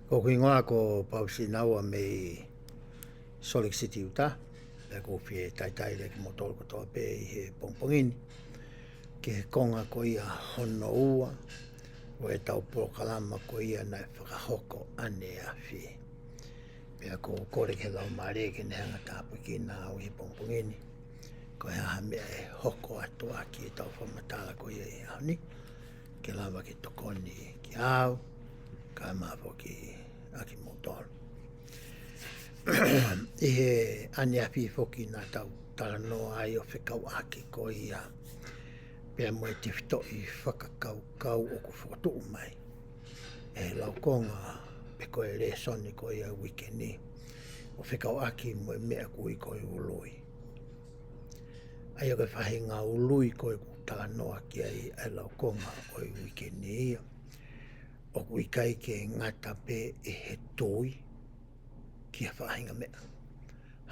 Ko kuingoa ko pausi naua me Salt Lake City Utah. E ko fie tai le ki motol ko toa pe i he pongpongini. Ke he konga ko ia hono ua. O e tau porokalama ko ia na e whakahoko ane a fie. Pea ko kore ke lau maare ke nehanga tāpu ki nā o he pongpongini. Ko he aha mea e hoko atua ki e tau whamatala ko ia i hauni. Ke lawa ki tokoni ki au. Ka mawho ki aki motol. I he ane a fie foki nā tau tala noa ai o whikau aki ko ia. Pea mo e te whito i whakakau kau o ku whakatu mai. E lau konga pe ko e re soni ko ia wikeni. O whikau aki mo e mea kui ko i ului. Ai o ke whahe ngā ului ko i tala noa ki ai e lau konga o i wikeni ia. O kui kai ke ngata pe e he tui ki a whahinga mea.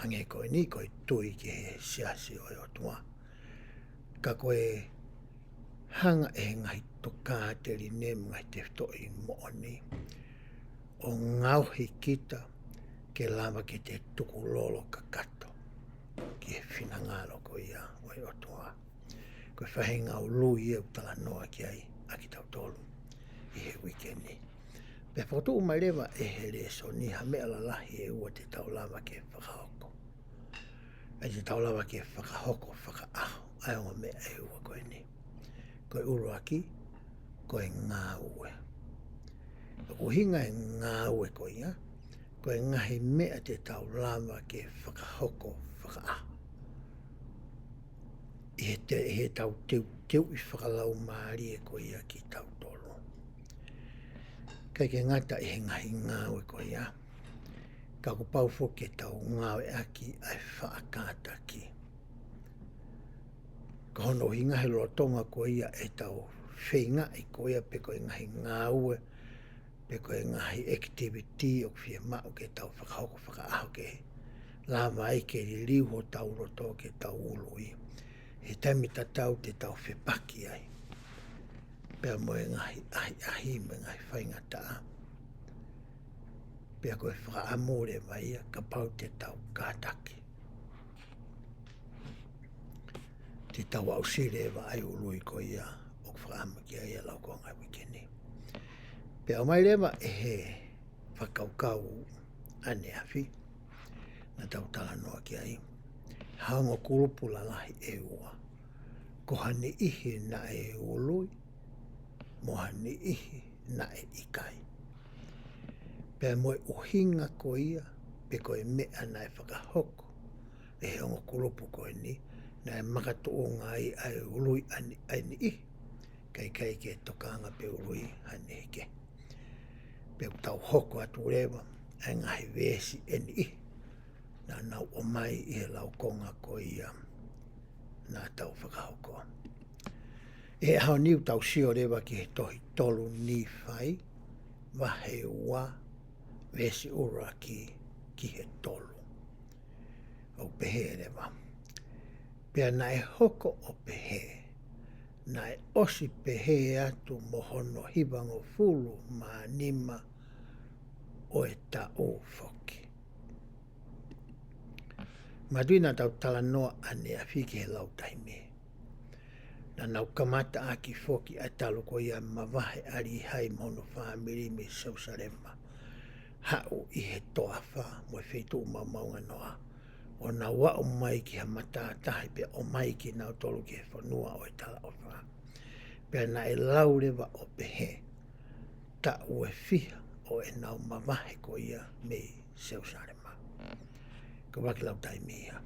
Hange koe ni koe tui ki he siasi o o tua. Ka koe hanga e ngahi toka te rine ngai te whito i mooni. O ngauhi kita ke lama ki te tuku lolo kakato. Ki he whinangalo ko ia o o tua. Koe whahinga o lui e utala noa ki ai a ki tau tolu. I he wikendi. Pe whakatu umai rewa e he reso ni ha mea lalahi e ua te tau lava ke whakahoko. E te tau lava ke whakahoko, whakaaho, ai onga mea e ua koe ni. Koe uruaki, koe ngā ue. Ko hinga e ngā ue koe ia, koe ngahi mea te tau lava ke whakahoko, whakaaho. I he tau teu i whakalau maari e koe ia ki tau tolu. Kai ke ngata i he ngahi ngāwe ko ia. Ka ko pau fo ke tau ngāwe aki ai whaakata ki. Ka hono hi ngahi loa tonga ko ia e tau whenga i ko ia pe ko i ngahi ngāwe, pe ko i ngahi activity o whia mao ke tau whakahoko whakaaho ke. Lama ai ke li liu ho tau roto ke tauului. He taimita tau te tau whepaki ai. Pea mo e ngahi ahi me ngahi whainga taa. Pea koe whakaamore mai ka pau te tau kātaki. Te tau au sire wa ai ului ko ia o whakaamaki ai lau ko ngai wikeni. Pea o mai rewa e he whakaukau ane awhi. Na tau tala noa ki ai. Haongo kurupu lalahi e ua. Ko hane ihi na e ului. Mohani ihi na e ikai. Pea moe uhinga ko ia, pe koe mea na e whakahoko, e he ongo kurupu koe ni, na e makato o ngai ai ului ani ihi, kai ke tokanga pe ului hane hike. Pe tau hoko atu rewa, e ngahi vesi eni ihi, na nau o mai i he lau konga ko ia, na tau whakahoko. E hao niu tau sio rewa ki he tohi tolu ni whai, wahe ua, vesi ura ki he tolu. O pehe rewa. Pea na e hoko o pehe, na e osi pehe atu mohono hivango fulu ma nima o e ta o foki. Maduina tau tala noa ane a whiki he lau taimee. Na nau kamata aki foki a talo ko ia mawahe ari hai mono whaamiri me Sausarema. Hau i he toa wha mo e whetu maunga noa. O na wa o mai ki ha mata tahi pe o mai ki nau tolu ki he whanua o e tala o wha. Pea na e laurewa o pehe. Ta ue whiha o e nau mawahe ko ia me Sausarema. Ka waki lau taimia.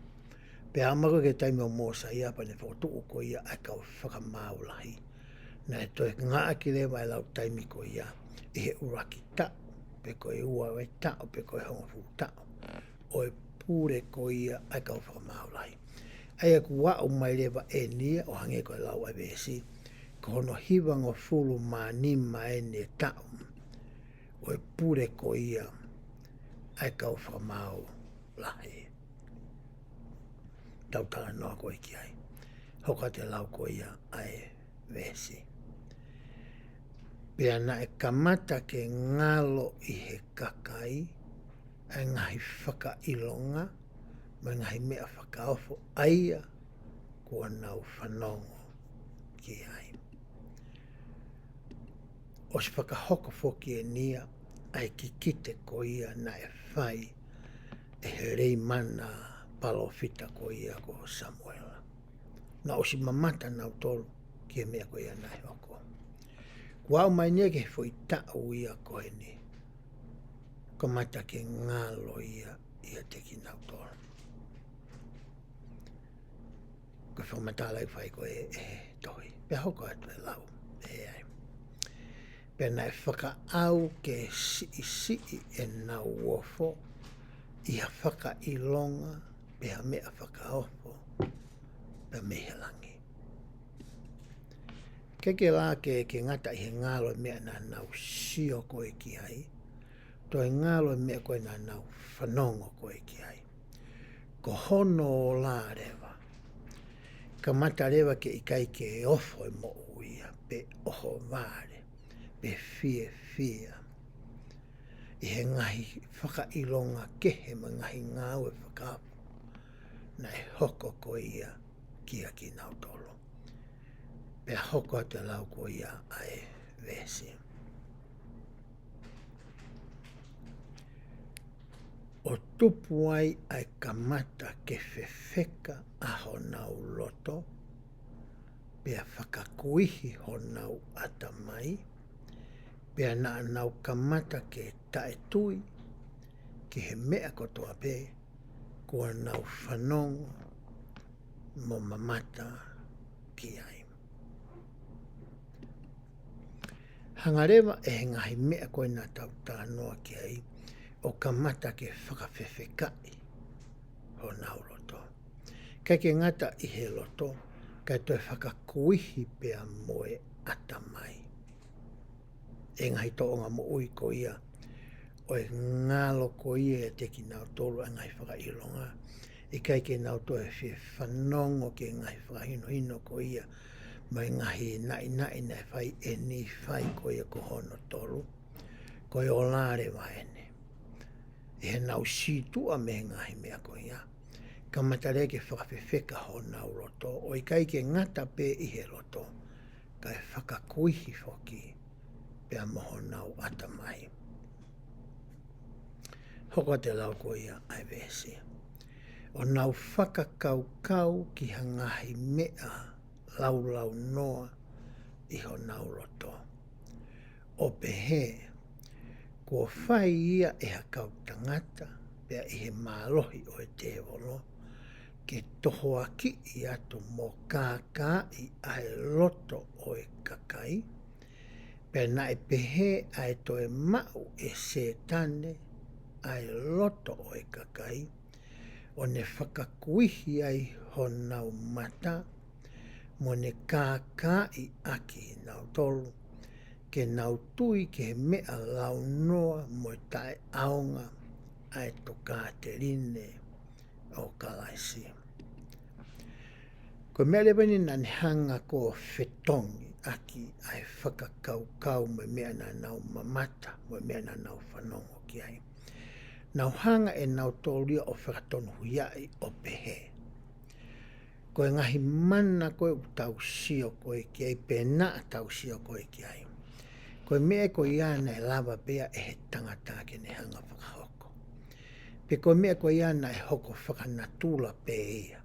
Pea amako ke taimi o Mosa ia pa ne whakotuku ko ia ai kau whakamaulahi. Na e toi ngā ki rewa e lau taimi ko ia i he uraki tau. Pe ko e ua e tau, pe ko e hongafu tau. O e pure ko ia ai kau whakamaulahi. Ai aku wa o mai rewa e nia o hange ko e lau ai vesi. Ko hono hiwango fulu ma nima e ne tau. O e pure ko ia ai kau whakamaulahi. Tau tala noa koe ki ai. Hoka te lau ko ia ai vesi. Pea na e kamata ke ngalo I he kakai, ai ngahi whakailonga, mai ngahi mea whakaofo aia, kua nau whanongo ki ai. O se whakahoko foki e nia, ai ki kite ko ia na e whai, e he rei mana palofita ko ia ko Samuela. Na o si mamata nau tolu, ki e mea ko ia na e hoko. Kua au mai nege fo I tau ia ko e ni, kamata ke ngalo ia te ki nau tolu. Ko whamatala I whai ko e tohi. Pea hoko atu e lau, e ai. Pea na e whaka au ke si e nau wofo, ia whaka ilonga, pea mea whaka ofo, pea mehe langi. Keke la ke ngata I he ngalo mea na nau sio koe ki ai, to e ngalo mea koe na nau whanongo koe ki ai. Ko hono o la rewa, ka mata rewa ke ikai ke ofo e mo uia, pe oho vare, pe fie. I he ngahi whakailonga kehe ma ngahi ngau e whakaapu, na e hoko ko ia kia ki nau tolo. Pea hoko te lau ko ia ai vesi. O tupu ai kamata ke whewheka a ho nau loto, pea whakakuihi ho nau atamai, pea na nau kamata ke tae tui, ki he mea kotoa pe, kua nau whanongo mo mamata ki ai. Hangarewa e ngahi mea koe na tau tānoa ki ai, o kamata ke whakawhewhekai ho nau loto. Kai ke ngata I he loto, kai toi whakakuihi pea moe atamai. E ngahi toonga mo ui ko ia, o e ngalo ko ia e teki nau tolu a ngahi whakailonga. I kai ke nau toi whi whanongo ke ngahi whakahino ko ia, mai ngahi nai na whai e ni whai ko ia ko hono tolu, ko i o lare waene. E he nau situa me ngahi mea ko ia, ka matare ke whakawhewheka ho nau loto, o I kai ke ngata pe I he loto, kai whakakuihi foki, pea moho nau atamai. Hoko te lau ko ia ai vesi. O nau whakakaukau ki hangahi mea lau noa I ho nau loto. O pehe, ko whai ia e hakau tangata, pea I he mālohi o e te wolo, ke toho aki I atu mo kākai ai loto o e kakai, pea na e pehe ai to e mau e se tane ai loto o e kakai, o ne whakakuihi ai ho nau mata, mo ne kākai aki nau tolu, ke nau tui ke mea lau noa mo tae aonga ai to kāterine o kalaisi. Ko mea lewani nani hanga ko whetongi aki ai whakakaukau mo mea na nau mamata, mo mea na nau whanongo ki ai. Nau hanga e nau tōlia o whakatonu huiai o pehe. Ko e ngahi mana koe u tau sio koe ki ai, pe na tau sio koe ki ai. Ko e mea ko ia na e lava pea e he tangata ke ne hanga whakahoko. Pe ko mea ko ia na e hoko whakanatula pe ia.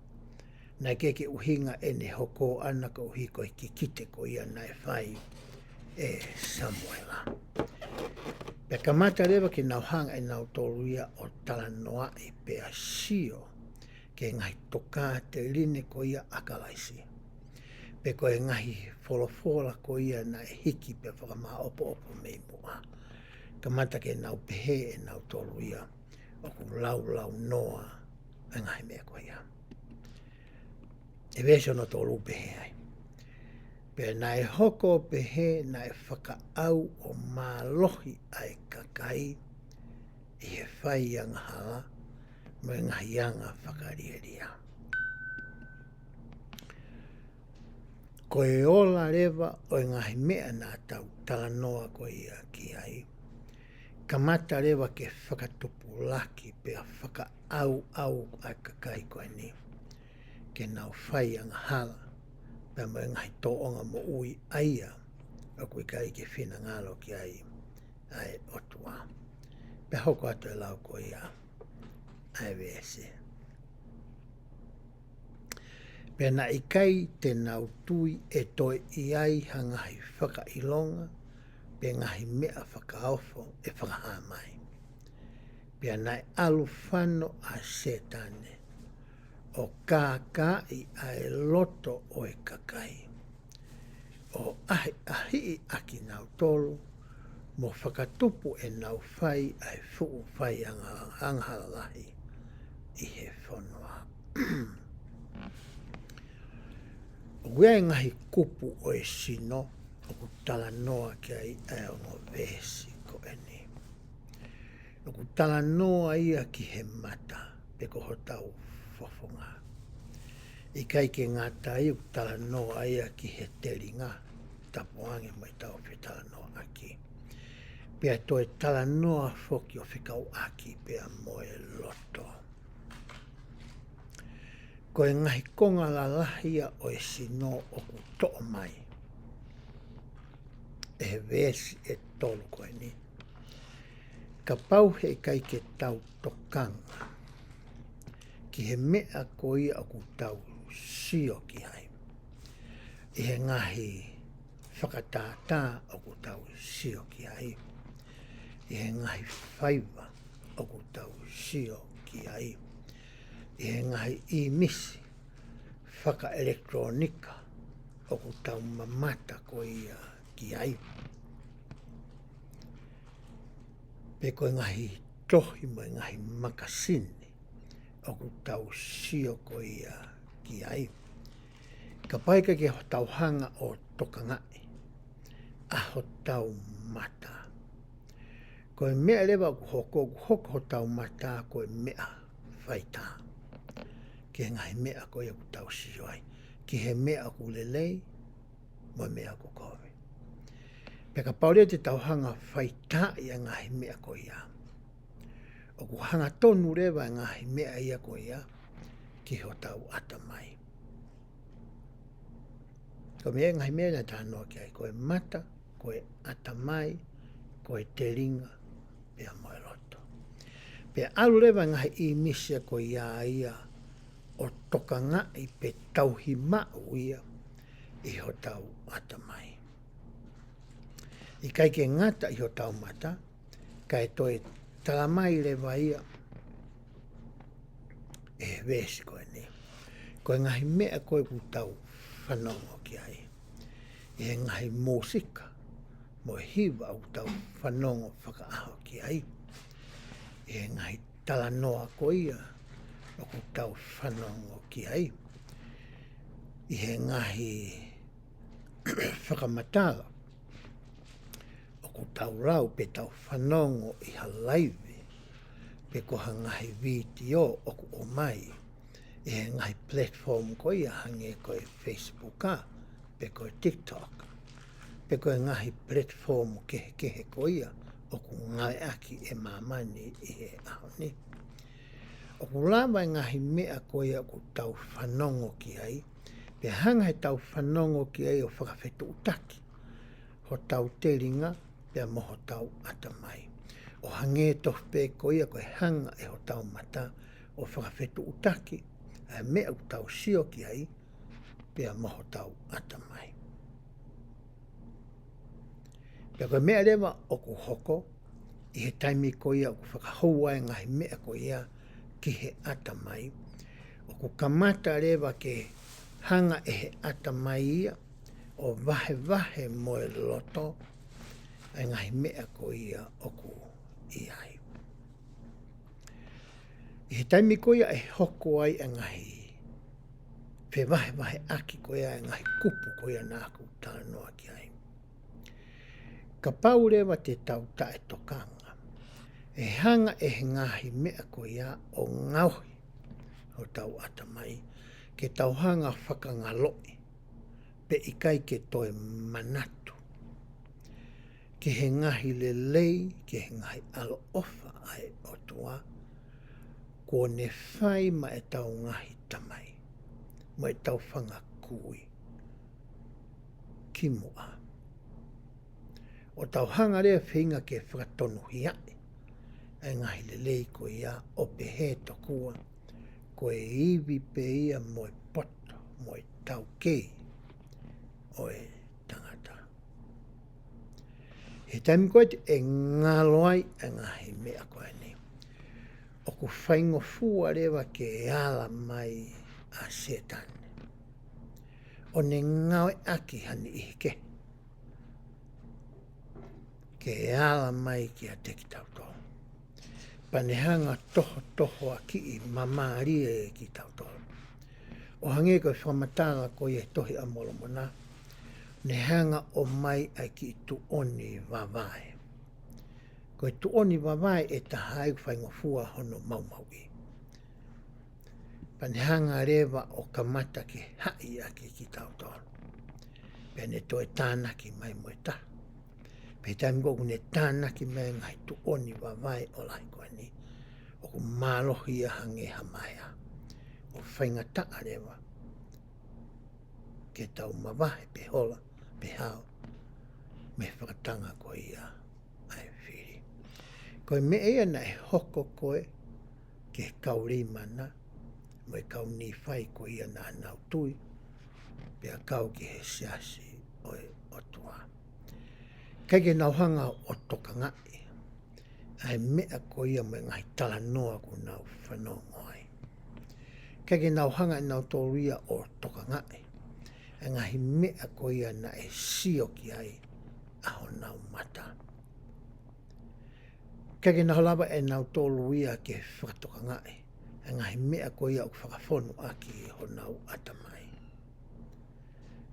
Na keke uhinga e ne hoko ana ko uhi ko ki kite ko ia na e whai e Samuela. Pe kamata rewa ki nau hanga e nau tōruia o tala noa e pea sio ke ngai toka te line ko ia akalaisi. Pe ko e ngahi wholofola ko ia na e hiki pe whakama opo mei mua. Kamata ke nau pehe e nau tōruia o ku lau noa e ngahi mea ko ia. E vesho no tōru pehe ai. Pe na e hoko pehe na e whakaau o mālohi ai kakai I he whai anga hala mo e ngahi anga whakarieria. Ko e ola rewa o ngahi mea nā tau tala noa ko ia ki ai. Ka mata rewa ke whakatupu laki pe a whaka au ai kakai koe ni. Ke nau whai anga hala. Pea mo ngahi tōonga mo ui aia. O kui kai ke whina ngalo ki ai. Ai otua. Pea hoko atu e lau ko ia. Ai vese. Pea na ikai te nau tui e toi i ai hangahi whaka ilonga. Pea ngahi mea whakaofo e whakaha mai. Pea nai alu whano a setane. O kākai ai loto o e kakai. O ahi aki nau tolu. Mo whakatupu e nau whai ai fuu whai anghalalahi. I he whanua. O wea ngahi kupu o e sino. O ku tala noa ki ai e ongo vesi ko eni. O ku tala noa ia ki he mata. Pe ko hotau fofonga. I kai ke ngata i ku tala noa ia ki he teringa. Tapuange mai tau pe tala noa aki. Pea toi tala noa foki o whikau aki pea moe loto. Ko e ngahi konga la lahia o e sino o ku to'o mai. E vesi e tolu koe ni. Ka pau he kai ke tau tokanga. Ki he mea ko ia o ku tau sio ki hai. I he ngahi whakatātā o ku tau sio ki hai. I he ngahi whaiva o ku tau sio ki ai. I he ngahi i misi whaka elektronika o ku tau mamata ko ia ki ai. Pe ko ngahi tohi mo ngahi makasini o ku tau sio ko ia ki ai. Ka paika ke tau hanga o tokangai. Aho tau mata. Ko e mea lewa ku hoko tau mata ko e mea whaita. Ki he ngahi mea ko ia ku tau sio ai. Ki he mea ku lelei, mo mea ku kowe. Peka paurea te tau hanga whaita i a ngahi mea ko ia. O ku hanga tonu rewa ngahi mea ia ko ia, ki ho tau ata mai. Ko mea ngahi mea na tānoa ki ai, ko e mata, ko e ata mai, ko e te ringa, pea moe loto. Pea alu rewa ngahi i misia ko ia, o toka ngai pe tauhi mau ia, i ho tau ata mai. I kai ke ngata i ho tau mata, kai toi talamai rewa ia, e vesi koe ni. Koe ngahi mea koe ku tau whanongo ki ai. I he ngahi mūsika, mo hiwa au tau whanongo whakaaho ki ai. I he ngahi talanoa ko ia, o ku tau whanongo ki ai. I he ngahi whakamatala, o ku tau rau pe tau whanongo i halaive, pe ko ha ngahi video o ku o mai, i he ngahi platform ko ia hange ko e Facebook ka, pe ko e TikTok, pe ko e ngahi platform kehe ko ia, o ku ngai aki e mamani i he aho ni. O ku lawa ngahi mea ko ia ku tau whanongo ki ai, pe hanga he tau whanongo ki ai o whakawhetu utaki, ho tau teringa, pea moho tau ata mai. O hange toh pe ko ia ko e hanga e ho tau mata, o whakawhetu utaki, a mea u tau sio ki ai, pea moho tau ata mai. Pea koe mea rewa o ku hoko, i he taimi ko ia o ku whakahauai ngahi mea ko ia, ki he ata mai. O ku kamata rewa ke hanga e he ata mai ia, o vahe moe loto, ai ngahi mea ko ia o ku iai. I he taimi ko ia e hoko ai a ngahi, pe vahe aki ko ia e ngahi kupu ko ia nā ku tānoa ki ai. Ka pau rewa te tau tae tokanga, e hanga e he ngahi mea ko ia o ngauhi, o tau ata mai, ke tau hanga whakangaloi, pe pe i kai ke toi manatu. Ke he ngahi le lei, ke he ngahi alo ofa ai o tua, ko ne whai ma e tau ngahi tamai, ma e tau whanga kui, ki mua. O tau hanga rea whinga ke whakatonu hiai, e ngahi le lei ko ia o pe he tokua, ko e iwi pe ia mo e poto, mo e tau kei, o e tangata. He taimi koe te e ngalo ai e ngahi mea koe ni. O ku whaingo fua rewa ke e ala mai a setane. O ne ngau e aki hani ihike. Ke e ala mai ki a teki tauto. Panehanga toho a ki i mamari e ki tauto. O hange koe whamatanga ko e tohi a molo mona. Ne hanga o mai ai ki tu oni wawai. Koe tu oni wawai e tahai whaingo fua hono maumaui. Panehanga rewa o kamata ki hai aki ki tauto. Pene to e tānaki mai mo e ta. Pe taimi koku ne tānaki mai ngai tu oni wawai o lai koe ni. O ku mālohi a hange hamaia. O whainga taa rewa. Ke tau mawahe pe hola, pe hao. Me whakatanga koe ia ai whiri. Koe me ea na e hoko koe ke kauri mana. Mo e kau ni whai koe ia na nau tui. Pe a kau ki he siasi o e otua. Kei ke nauhanga o toka ngai. Ai mea koe ia mo e ngai tala noa ku nau whanongo ai. Kei ke nauhanga i nau tōruia o toka ngai. E ngahi mea koe ia na e sio ki ai aho nau mata. Kei ke naholaba e nau tōruia ke whakatoka ngai. E ngahi mea koe ia o whakawhonu aki e ho nau atamai.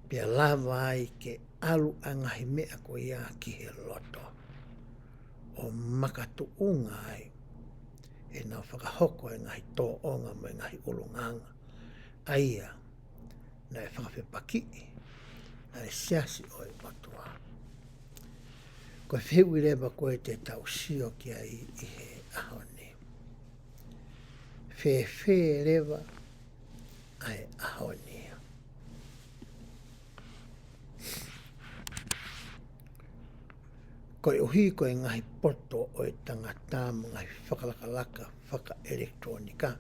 Pea lava ai ke alu a ngahi mea ko ia ki he loto. O makatu unga ai. E nau whakahoko e ngahi tō onga mo e ngahi ulunganga. Aia na e whakawhepaki na e siasi o e matua. Ko e whiu rewa koe te tau sio ki ai i he ahoni. Whe rewa ai ahoni. Ko e uhi ko e ngahi poto o e tangata mo ngahi whakalakalaka whaka-elektronika.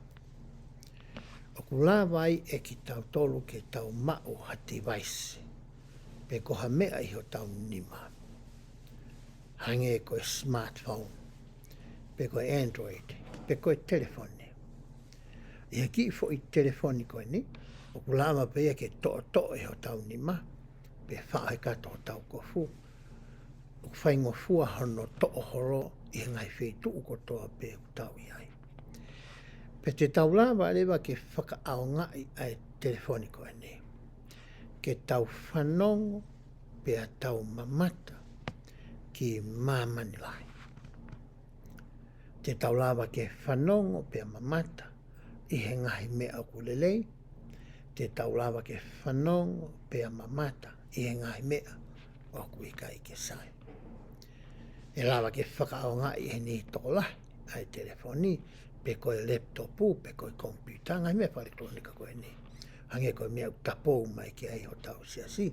O ku lawai e ki tau tolu ke tau mao hati vaisi. Pe koha mea iho tau nima. Hange ko e smartphone. Pe ko e Android. Pe ko e telefoni. Ia ki fo i telefoni ko e ni. O ku lawa pe e ke to iho tau nima. Pe whae kato tau kofu. O whaingo fua hono to'o horo i ngai whetu uko toa pe tau iai. Pe te tau lawa rewa ke whakaao ngai ai telefoniko e ni. Ke tau whanongo pe a tau mamata ki mamani lai. Te tau lawa ke whanongo pe a mamata i he ngahi mea o kulelei. Te tau lawa ke whanongo pe a mamata i he ngahi mea o kuikai ke sai. E lawa ke whakao ngai he ni tola ai telefoni, pe koe laptopu, pe koe komputa, ngai mea elektronika koe ni. Hange koe mea utapou mai ki ai ho tau siasi,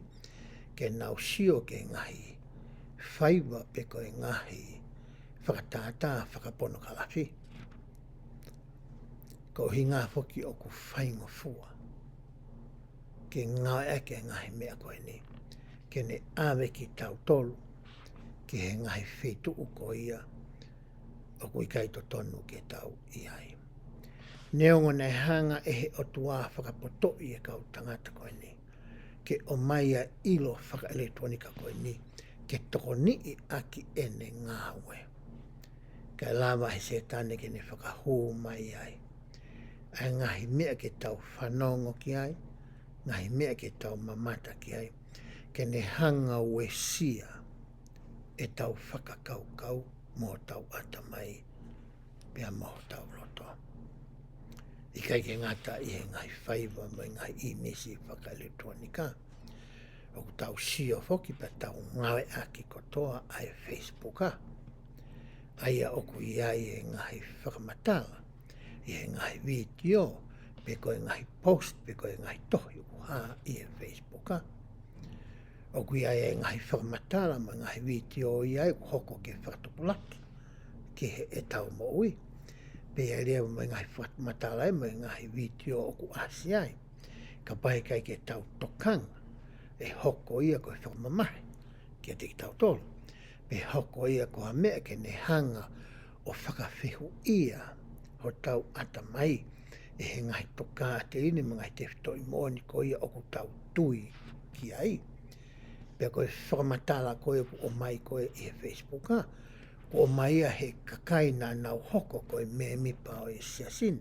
ke nau sio ke ngahi whaiwa pe koe ngahi whakatata, whakapono kalafi. Ko hi ngā whoki o ku whaingo fua, ke ngā eke ngahi mea koe ni, ke ne awe ki tau tolu, ki he ngahi whetu uko ia o kui kai to tonu ke tau iai. Neongo nei hanga e he o tua whakapoto i e kau tangata koe ni. Ke o maia ilo whaka-elektronika koe ni. Ke toko ni i aki e ne ngāwe. Kai lawa he se tane ke ne whakahū mai ai. Ai ngahi mea ke tau whanongo ki ai. Ngahi mea ke tau mamata ki ai. Ke ne hanga ue sia e tau whakakaukau mō tau atamai pia mō tau loto. I kai ke ngata i he ngai whaiva mai ngai i mesi whaka-elektronika. o tau sio foki pe tau ngawe aki kotoa ai Facebook a. Aia oku iai e ngahi whakamatala, i e ngahi video, pe koe ngahi post, pe koe ngahi tohi uha i e Facebook a. Oku iai e ngahi whakamatala, ma ngahi video iai hoko ke whakatupulaki, ki he e tau mo ui. Pe ia rea ma ngahi whakamatala e ma ngahi video oku asi ai. Ka pahe kai ke tau tokanga, e hoko ia koe whakamamahe, kia te ki tau tolu. Pe hoko ia ko ha mea ke ne hanga o whakawhihu ia ho tau ata mai e he ngahi toka te ine mga i te whitoi mōni ko ia oku tau tui ki ai. Pe koe whakamatala koe o mai koe i he Facebook ha. Ko o mai a he kakai nā nau hoko koe me mipa o e siasin.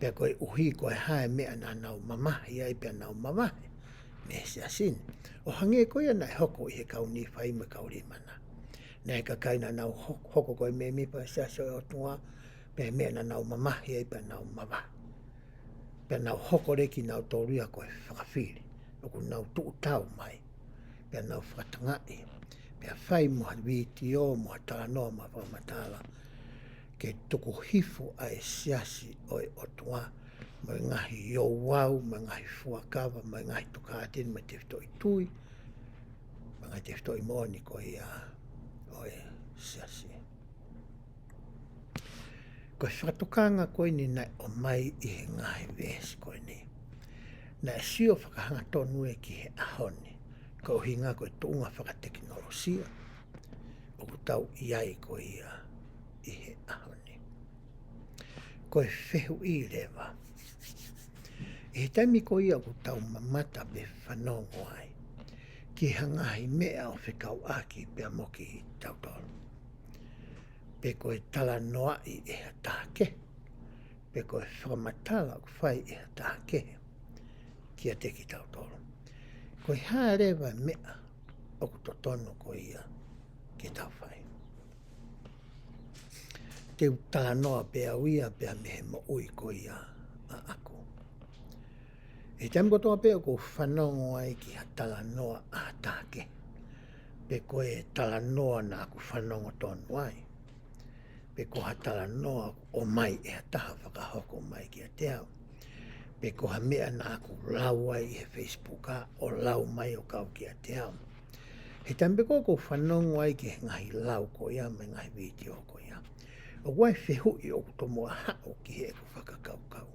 Pe koe uhi koe hae mea nā nau mamahi ai pe nau mamahi me siasin. O hange koe ana e hoko i he kauni whai me kauri mana. Nei ka kaina nau hoko koe me mipa sa so o tua pe me na nau mamahi ai pe nau mama. Pe nau hoko reki nau toria koe whakawhiri. Oku nau tuu tau mai. Pe nau whakatangai. Pe whai moha video moha tala noa ma whamatala. Ke tuku hifu ai siasi oi o tua. Mai ngahi yo wau, mai ngahi fuakawa, mai ngahi tukatin, mai te whitoi tui. Mai ngahi te whitoi mōni koe ia. Oe, siasi. Koe whakatokanga koe ni nai o mai i he ngahi vesi koe ni. Nai sio whakahanga tonu e ki he ahoni. Ko hinga koe tuunga whakateknolosia. O tau iai koe ia i he ahoni. Koe whehu i rewa. I he taimi koe ia o tau mamata be whanongo ai. Ki hangahi mea o whikau aki pe moki i tau tolu. Pe koe tala noa i e ha tāke. Pe koe whakamatala o whai e ha tāke. Kia te ki tau tolu. Koe hārewa mea o kutotono koe ia ki tau whai. Te tala noa pe au ia pe a mehe mo ui koe ia a ako. E taim kotoa pe o ko whanongo ai ki ha tala noa a tāke. Pe koe tala noa na aku whanongo tonu ai. Pe ko ha tala noa o mai e ha taha whakahoko mai ki a te au. Pe ko ha mea na aku lau ai e Facebook a o lau mai o kau ki a te au. He taim pe ko whanongo ai ki ngahi lau ko ia me ngahi video ko ia. O wai whehu i o kutomo a hao ki he ko whakakau kau.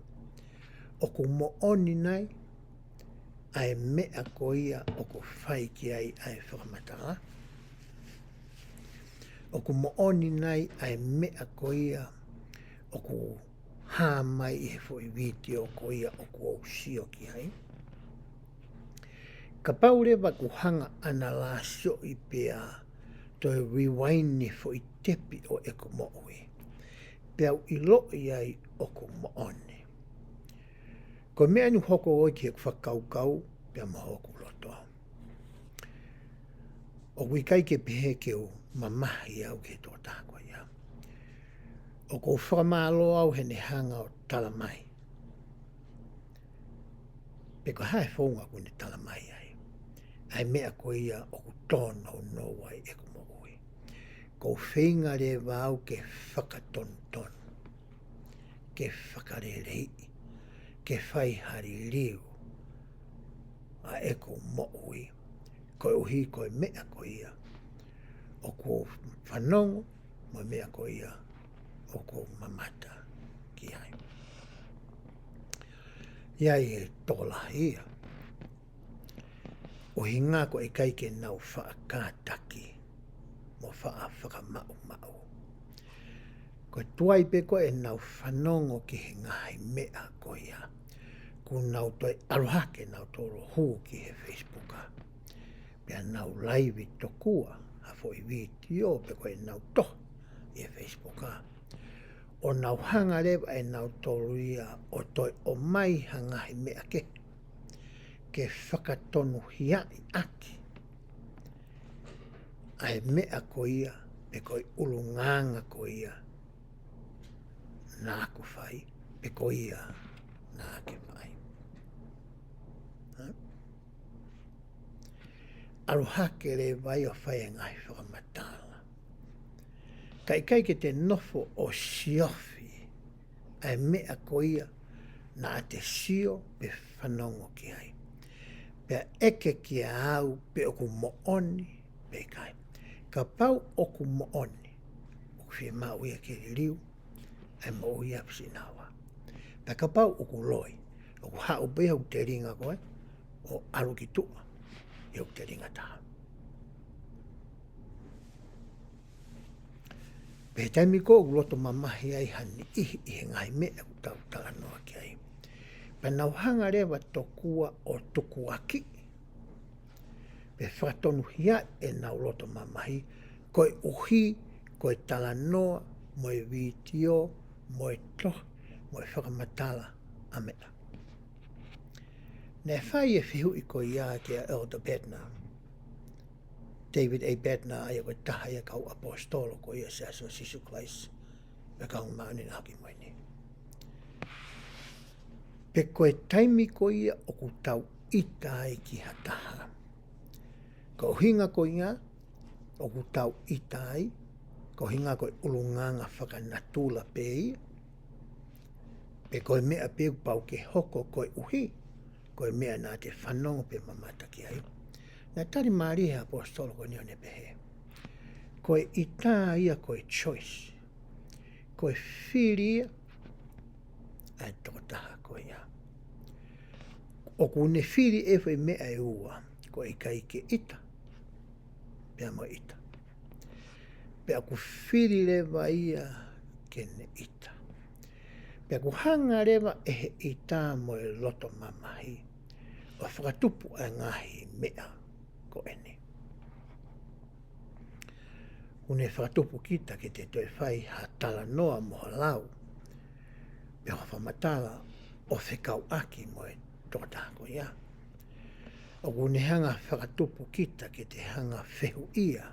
O ku mo oni nai, ai mea ko ia o ku whai ki ai ai whakamatala. O ku mo oni nai, ai mea ko ia o ku hā mai i he fwoi video ko ia o ku au sio ki ai. Ka paurewa ku hanga ana la sio i pia toi rewind ni fwoi tepi o e ku mo ui. Peau i lo i ai o ku mo oni. Ko mea ni hoko oi ki e whakaukau, pia maho ku lotoa. O wikai ke pehe ke o mamahi au ke tō tākua ia. O ko whakamalo au he ne hanga o talamai. Pe ko hae whaunga ku ne talamai ai. Ai mea ko ia o ku tōna o no wai e ku mo ui. Ko whinga re wau ke whakatontonu. Ke whakarerei. Ke whaihari riu a e ko mo ui, ko uhi ko mea ko ia, o ko whanongo, mo mea ko ia, o ko mamata ki ai. Iai e tola ia, o hinga ko e kai ke nau whaakātaki, mo whakamau mau. Ko tuai pe ko e nau whanongo ki he ngahi mea ko ia. Ko nau toi aruhake nau toro huu ki he Facebooka. Pea nau live tokua, a fo i video pe ko e nau toh i he Facebooka. O nau hanga rewa e nau toro ia o toi o mai hangahi mea ke. Ke whakatonu hiai aki. Ai mea ko ia, pe ko i ulunganga ko ia. Nā ku whai, pe ko ia nā ke whai. alohake le vai o whai ngai whakamatala. Kai ke te nofo o siofi ai mea koia na te sio pe whanongo ki ai. Pea eke ki au pe oku mooni pe kai. Ka pau oku mooni, oku whia mauia ki riu, ai mauia psinawa. Pea ka pau oku loi, oku hau pe hau te ringa koe, o aruki tua, hau te ringa taha. Pe taimi ko oku loto mamahi ai hani ihi ngai mea ku tau tala noa ki ai. Pea nauhanga rewa tokua o tukuaki, pe whakatonu hia e nau loto mamahi, koe uhi, koe tala noa, moe vitio, moe toh, moe whakamatala a mea. Ne whai e whihu i koe ia ki a Elder Bednar. David A. Bednar ai koe taha ia kau apostolo koe ia se aso Sisu Kleis, me kau maani na haki moe ni. Pe koe taimi koe ia o ku tau ita ai ki hataha. Ko hinga koe ia, o ku tau ita ai, ko hinga koe ulunganga whakanatula pe ia. Pe koe mea pe pau ke hoko koe uhi, koe mea nā te whanongo pe mamata ki ai. Nā tari maari he apostolo koe ni one pehe. Koe ita ia koe choice, koe whiri ia, ai toko taha koe ia. O kune whiri e whai mea e ua, koe i kai ke ita, pea mo ita. Pea ku whiri lewa ia kene ita. Pea ku hanga rewa e he ita mo e loto mamahi, o whakatupu a ngahi mea ko ene. Kune whakatupu kita ke te toi whai ha tala noa moha lau, pea whamatala o whekau aki mo e tokotako ia. O kune hanga whakatupu kita ke te hanga whehu ia,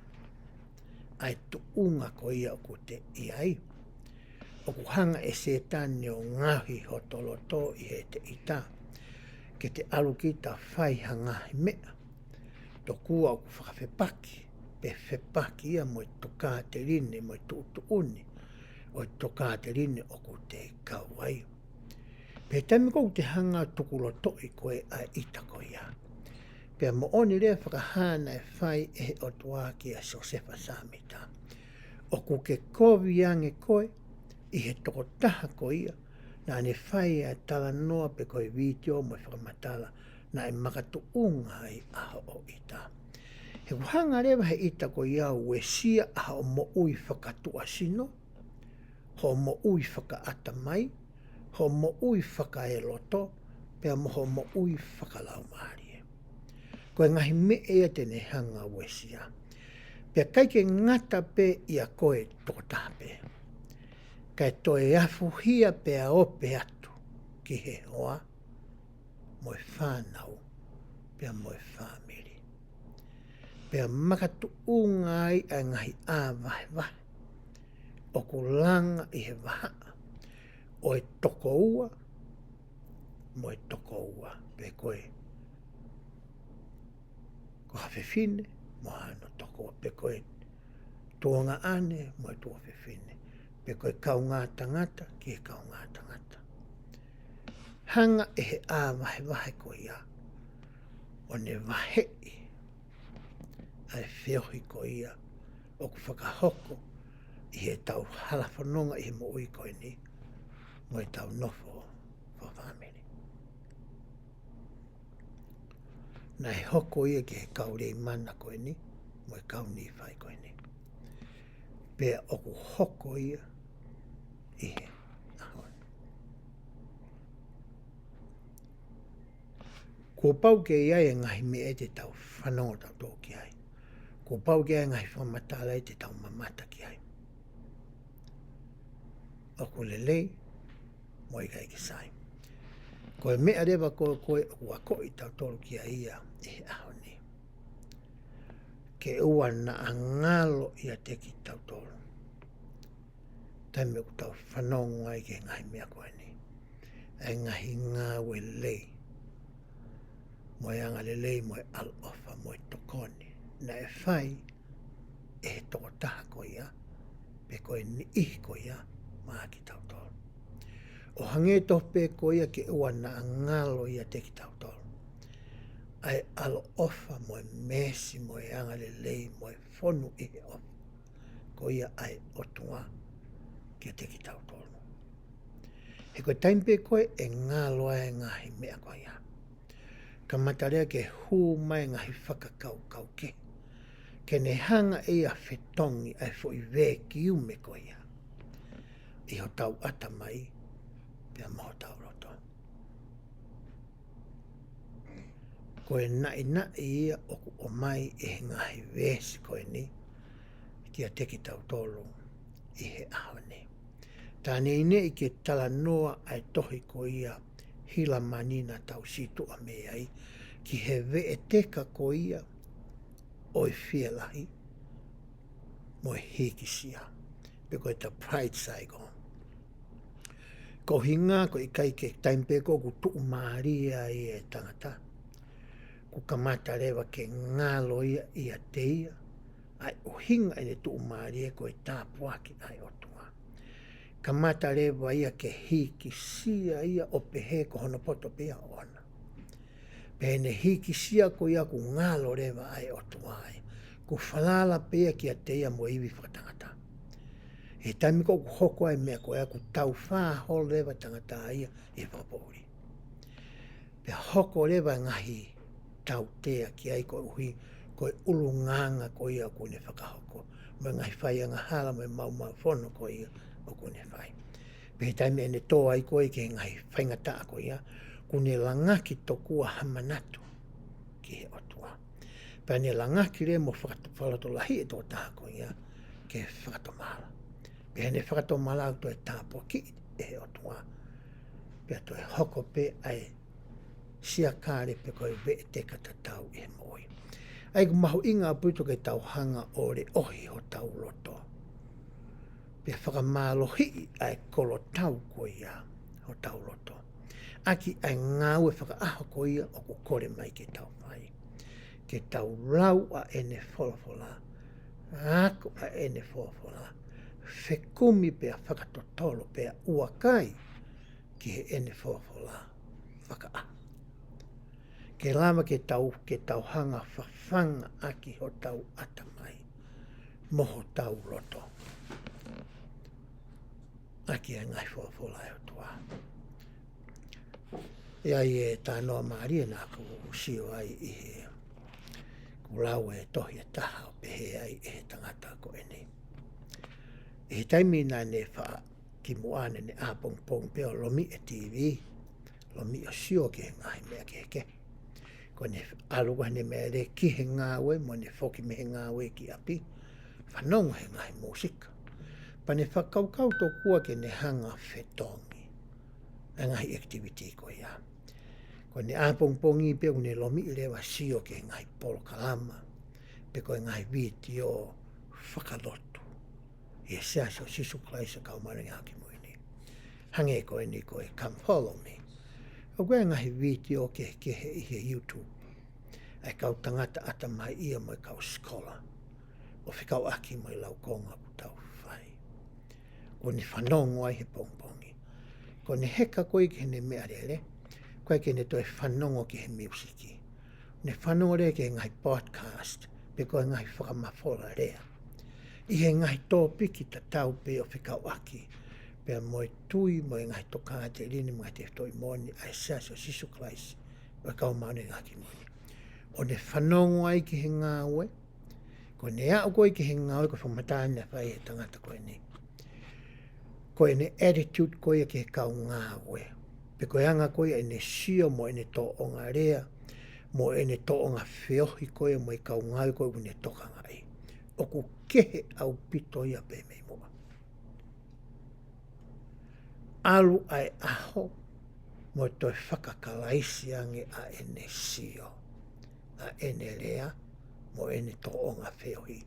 ai tuunga ko ia o ko te iai. O ku hanga e se tani o ngahi hotoloto i he te ita, ke te alu kita whai hangahi mea, to kua o ku whakawhepaki, pe whepaki ia mo i toka te rine, mo i tuuni, o i toka te rine o ku te kauai. Pe taimi kou te hanga tukuloto i koe a ita ko ia. Pea mo oni rea whakahana e whai e o tuaki a Josefa Samita. O ku ke kovi ange koe, i he toko taha ko ia, na ne whai a tala noa pe koe video mo i whakamatala, na e makatu unga i aho o ita. He wahanga rewa he ita ko ia ue sia aha o mo ui whakatua sino, ho mo ui whakaata mai, ho mo ui whakaeloto, pea mo mo ui whakalau maari. Koe ngahi me ea tene hanga ue sia. Pea kai ke ngata pe ia koe toko taha pe. Kai toe afu hia pea ope atu ki he hoa, moe whanau, pea moe whamiri. Pea makatu unga ai a ngahi a vahe vahe, o ku langa i he vaha, o e toko ua, moe toko ua, pe koe. Ko hawhewhine, mo hano toko ua, pe koe tuonga ane, moe tua hawhewhine. Pe koe kau ngā tangata, ki he kau ngā tangata. Hanga e he a vahe vahe ko ia, o ne vahei, ai whiohi ko ia, o ku whakahoko, i he tau halafononga i he mo ui koe ni, mo i tau nofo o whamiri. Na he hoko ia ki he kaurei mana koe ni, mo i kau ni whai koe ni. Pea o ku hoko ia, i he ahon. Ko pau ke iai e ngahi me e te tau whanonga tau tō ki ai. Ko pau ke iai ngahi whamatala e te tau mamata ki ai. O ku lelei, mo i kai ki sai. Ko e mea rewa koe koe o wako i tau tōru ki ai ia e he ahoni. Ke ua na angalo ia te ki tau tōru. Tai me ku tau whanonga ai ke ngahi mea koe ni. E ngahi ngā we lei. Moe anga le lei moe al ofa moe tokoni. Na e whai e he toko taha ko ia. Pe koe ni ihi ko ia maa ki tautolo. O hange tope ko ia ke ua na ngalo ia te ki tautolo. Ai alo ofa moe mesi moe anga le lei moe fonu ihi ofa. Ko ia ai otua ke te ki tautolo. He koe taimpe koe e ngalo ai ngahi mea ko ia. Ka matarea ke hū mai ngahi whakakau kau ke. Ke ne hanga e a whetongi ai fo i vē ki ume ko ia. I ho tau ata mai, pia maho tau roto. Koe nai ia oku o mai e ngahi vēsi koe ni, kia teki tau tolo i he aho ni. Tāne ine i ke tala noa ai tohi ko ia hila manina tau situ a me ai, ki he vee teka ko ia oi whialahi mo hikisia. Pe koe ta Pride Saigon. Ko hinga ko i kai ke taimpe ko ku tuu maaria i e tangata. Ku kamata rewa ke ngalo ia i a teia. Ai o hinga i ne tuu maaria ko i tāpuaki ai otua. Kamata rewa ia ke hikisia ia o pehe ko hono poto pia ona. Pene hikisia ko ia ku ngalo rewa ai otua ai. Ku whalala pia ki a teia mo iwi whakatangata. E taimi ko hoko ai mea ko ea ku tau whaa hol rewa tangata ia e whapori. Pea hoko rewa ngahi tau tea ki ai ko uhi ko e ulu nganga ko ia ku ne whakahoko. Mo ngahi whai anga hala mo e mau whono ko ia o ku ne whai. Pea taimi ene tō ai ko i ke ngahi whaingata ko ia ku ne langaki tokua hamanatu ki he otua. Pea ne langaki re mo whakatolahi e tō taha ko ia ke whakatomala. Pea ne whakatomala au to e tāpua ki e he otua. Pea to e hoko pe ai sia kāre pe koe ve te kata tau e moi. Ai ku mahu inga puto ke tau hanga o re ohi ho tau loto. Pea whakamālohi ai kolo tau ko ia ho tau loto. Aki ai ngāu e whakaaho ko ia o ku kore mai ke tau mai. Ke tau lau a ene wholofola. Ako a ene wholofola. Whekumi pea whakatotolo pea uakai ki he ene wholofola. Whakaaho. Ke lama ke tau hanga whawhanga aki ho tau atamai. Moho tau loto. Aki ai ngai wholofola e o tua. Ia i e tānoa maaria nā ku sio ai i he kulau e tohi e taha o pehe ai e he tangata ko ene. E he taimi nā ne wha ki muane ne āpong pong peo lomi e TV, lomi o sio ki he ngahi mea ke heke. Ko ne aluga ne mea re ki he ngāwe, mo ne whoki me he ngāwe ki api, whanongo he ngahi mūsika. Pa ne whakaukau tō kua ke ne hanga whetongi, a ngahi activity ko ia. Ko ne āpongpongi pe ne lomi i rewa sio ke ngahi polo kalama, pe ko ngahi viti o whakalotu. E sea so sisu klaisa kau maringi haki muini. Hange ko e ni ko e come follow me. O koe ngahi viti o ke he i he YouTube. Ai kau tangata ata mai ia mo kau skola. O whikau aki mo i lau konga ku tau whai. Ko ni whanongo ai he pongpongi. Ko ni heka koe ke ne mea rere. Koe ke ne toi whanongo ki he musiki. Ne whanongo re ke ngai podcast. Pe koe ngai whakamawhora rea. I he ngai tōpiki ta tau pe o whikau aki. Pea moe tui moe ngai toka te rini mga te toi moni ai saso sisu klaisi. O kau maune ngaki moni. O ne whanongo ai ki he ngāwe. Ko ne au koe ki he ngāwe ko whamatāna whai he tangata koe ni. Koe ne attitude koe ki he kau ngāwe. Pe koe anga koe e ne sio mo e ne tō onga rea. Mo e ne tō onga whiohi koe mo e kau ngāwe koe ne toka ngai. O ku kehe au pito ia pe mei mua. Alu ai aho mo toi whakakalaisi ange a ene sio. A ene rea mo ene tō onga whiohi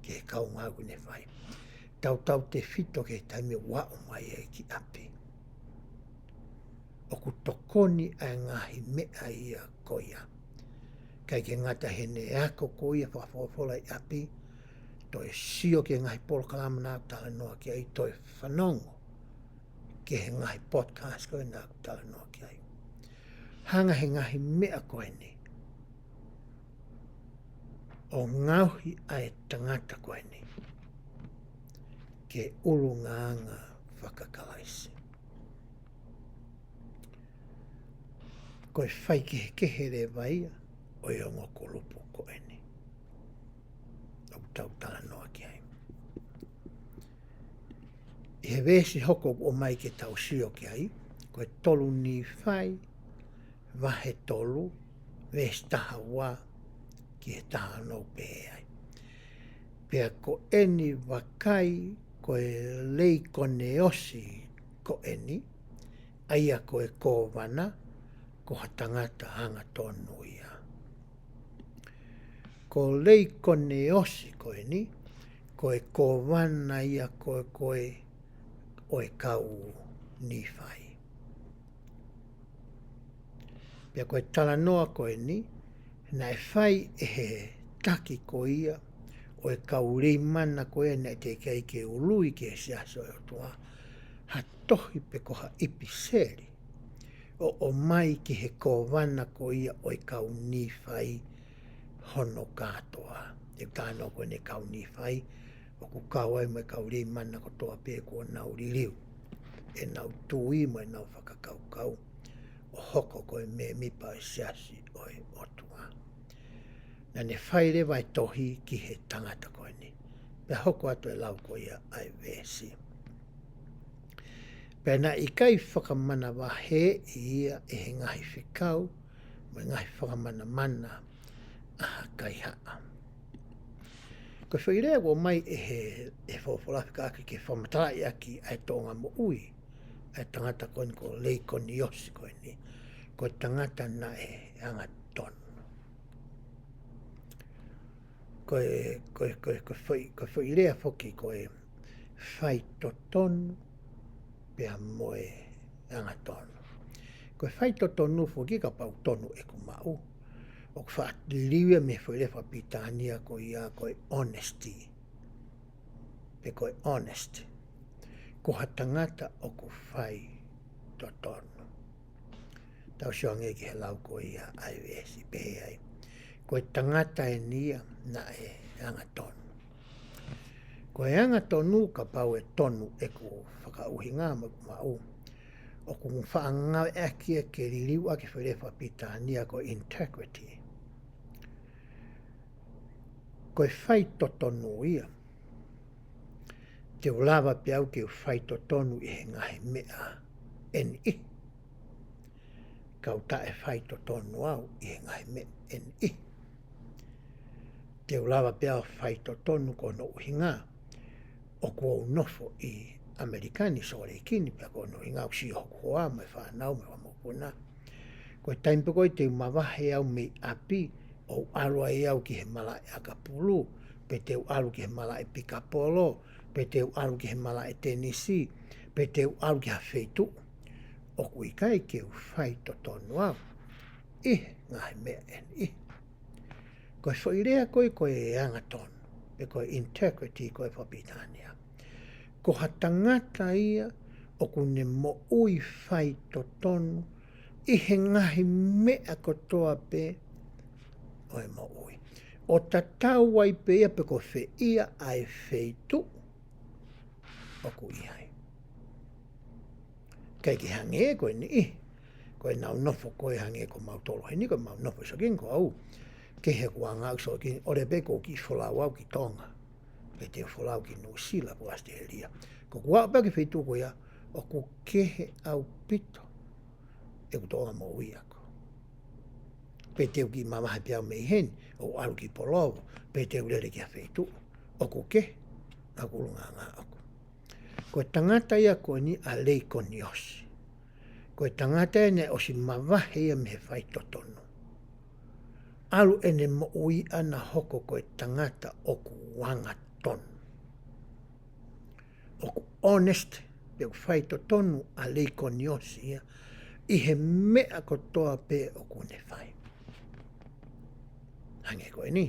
ke he kau ngāwe ne whai. Tau te whito ke taimi wao mai e ki api. O ku tokoni ai ngahi mea ia koia. kai ke ngata hene ako koia whafofola i api, toi sio ke ngahi polkalama nā tala noa ki ai, toi whanongo ke he ngahi podcast koe nā tala noa ki ai. Hanga he ngahi mea koe ni, o ngauhi ai tangata koe ni, ke ulu ngāanga whakakalaisi. Koe whai ke here vaia, o i ongo kolupu koe ni. Au tau tala noa ki ai. I he vesi hoko o mai ke tau sio ki ai, koe tolu ni whai, wahe tolu, vesi taha wā, ki he taha no pe ai. Pea ko eni wakai, koe lei kone osi ko eni, aia koe kōwana, ko hatangata hanga tonu ia. Ko lei kone osi koe ni, koe kōwana ia koe oe kau ni whai. Pea koe tala noa koe ni, nai whai e he taki ko ia, oe kau rei mana koe nei te kei ke ului ke siaso e o tua, ha tohi pe koha ipi seri, o mai ki he kōwana ko ia oe kau ni whai hono katoa. E tāno koe ne kau ni whai, o ku kau ai mai kau rei mana ko toa pē kua nau ririu. E nau tui mai nau whakakau kau, o hoko koe me mipa e siasi oe o tua. Na ne whai re vai tohi ki he tangata koe ni. Pe hoko atu e lau ko ia ai vesi. Pena i kai whakamana wa he ia e he ngahi whikau, mai ngahi whakamana mana aha kai haa. Ko whairea ko mai e he whawhorafika aki ke whamatarai aki ai tōnga mo ui, ai tangata koe ni ko lei koni osi koe ni, ko tangata na e anga tonu. Ko whairea whoki koe whai to tonu, pea moe anga tonu. Ko whai to tonu whoki ka pau tonu e ku mau. O ku whaatiliwe me whairea whapitania ko ia koe honesty. Pe koe honest. Ko hatangata o ku whai to tonu. Tau sionge ki he lau ko ia ai vesi pe ai. Koe tangata e nia na e anga tonu. Koe anga tonu ka pau e tonu e ku whakauhinga ma ku mau. O ku whaangau e kia ke ririu ake whairea whapitania ko integrity. Koe whai to tonu ia. Te ulawa piau ke whai to tonu i he ngahe mea en i. Kau ta e whai to tonu au i he ngahe mea en i. Te ulawa piau whai to tonu ko no uhinga. O kua unofo i Amerikani sore kini pia ko no inga usi hoku hoa me whanau me wamopuna. Koe taimpe koe te umawahe au me api o arua e au ki he mala e akapulu, pe te aru ki he mala e pikapolo, pe te aru ki he mala e tenisi, pe te aru ki ha feitu. O kui kai ke u whai to tonu au. Ngahe mea en i. Koe whairea koe e anga tonu, pe koe integrity koe whapitania. Ko hatangata ia o kune mo ui whai to tonu, i he ngahi mea kotoa pe oe mo ui. O tatau wai pe ia pe ko whe ia ai feitu o ku ihai. Kai ki hange koe ni i. Koe nau nofo koe hange ko mau tolo heni koe mau nofo so kin ko au. Ke he kua ngau so kin ore pe ko ki wholau au ki tonga. Pe te wholau ki New Zealand ko Australia. Ko kua pe ki feitu ko ia o ku kehe au pito e ku tonga mo ui ako. Pe te uki mamaha piau mei hen, o aru ki polovo, pe te urere ki a feitu, o ku ke, a kurunga ngā aku. Koe tangata ia koe ni a lei koni osi. Koe tangata ene osi mawahe ia me whai totonu. Aru ene mo ui ana hoko koe tangata o ku wanga tonu. O ku honest, pe ku whai totonu a lei koni osi ia, i he mea kotoa pe o ku ne whai. hange koe ni.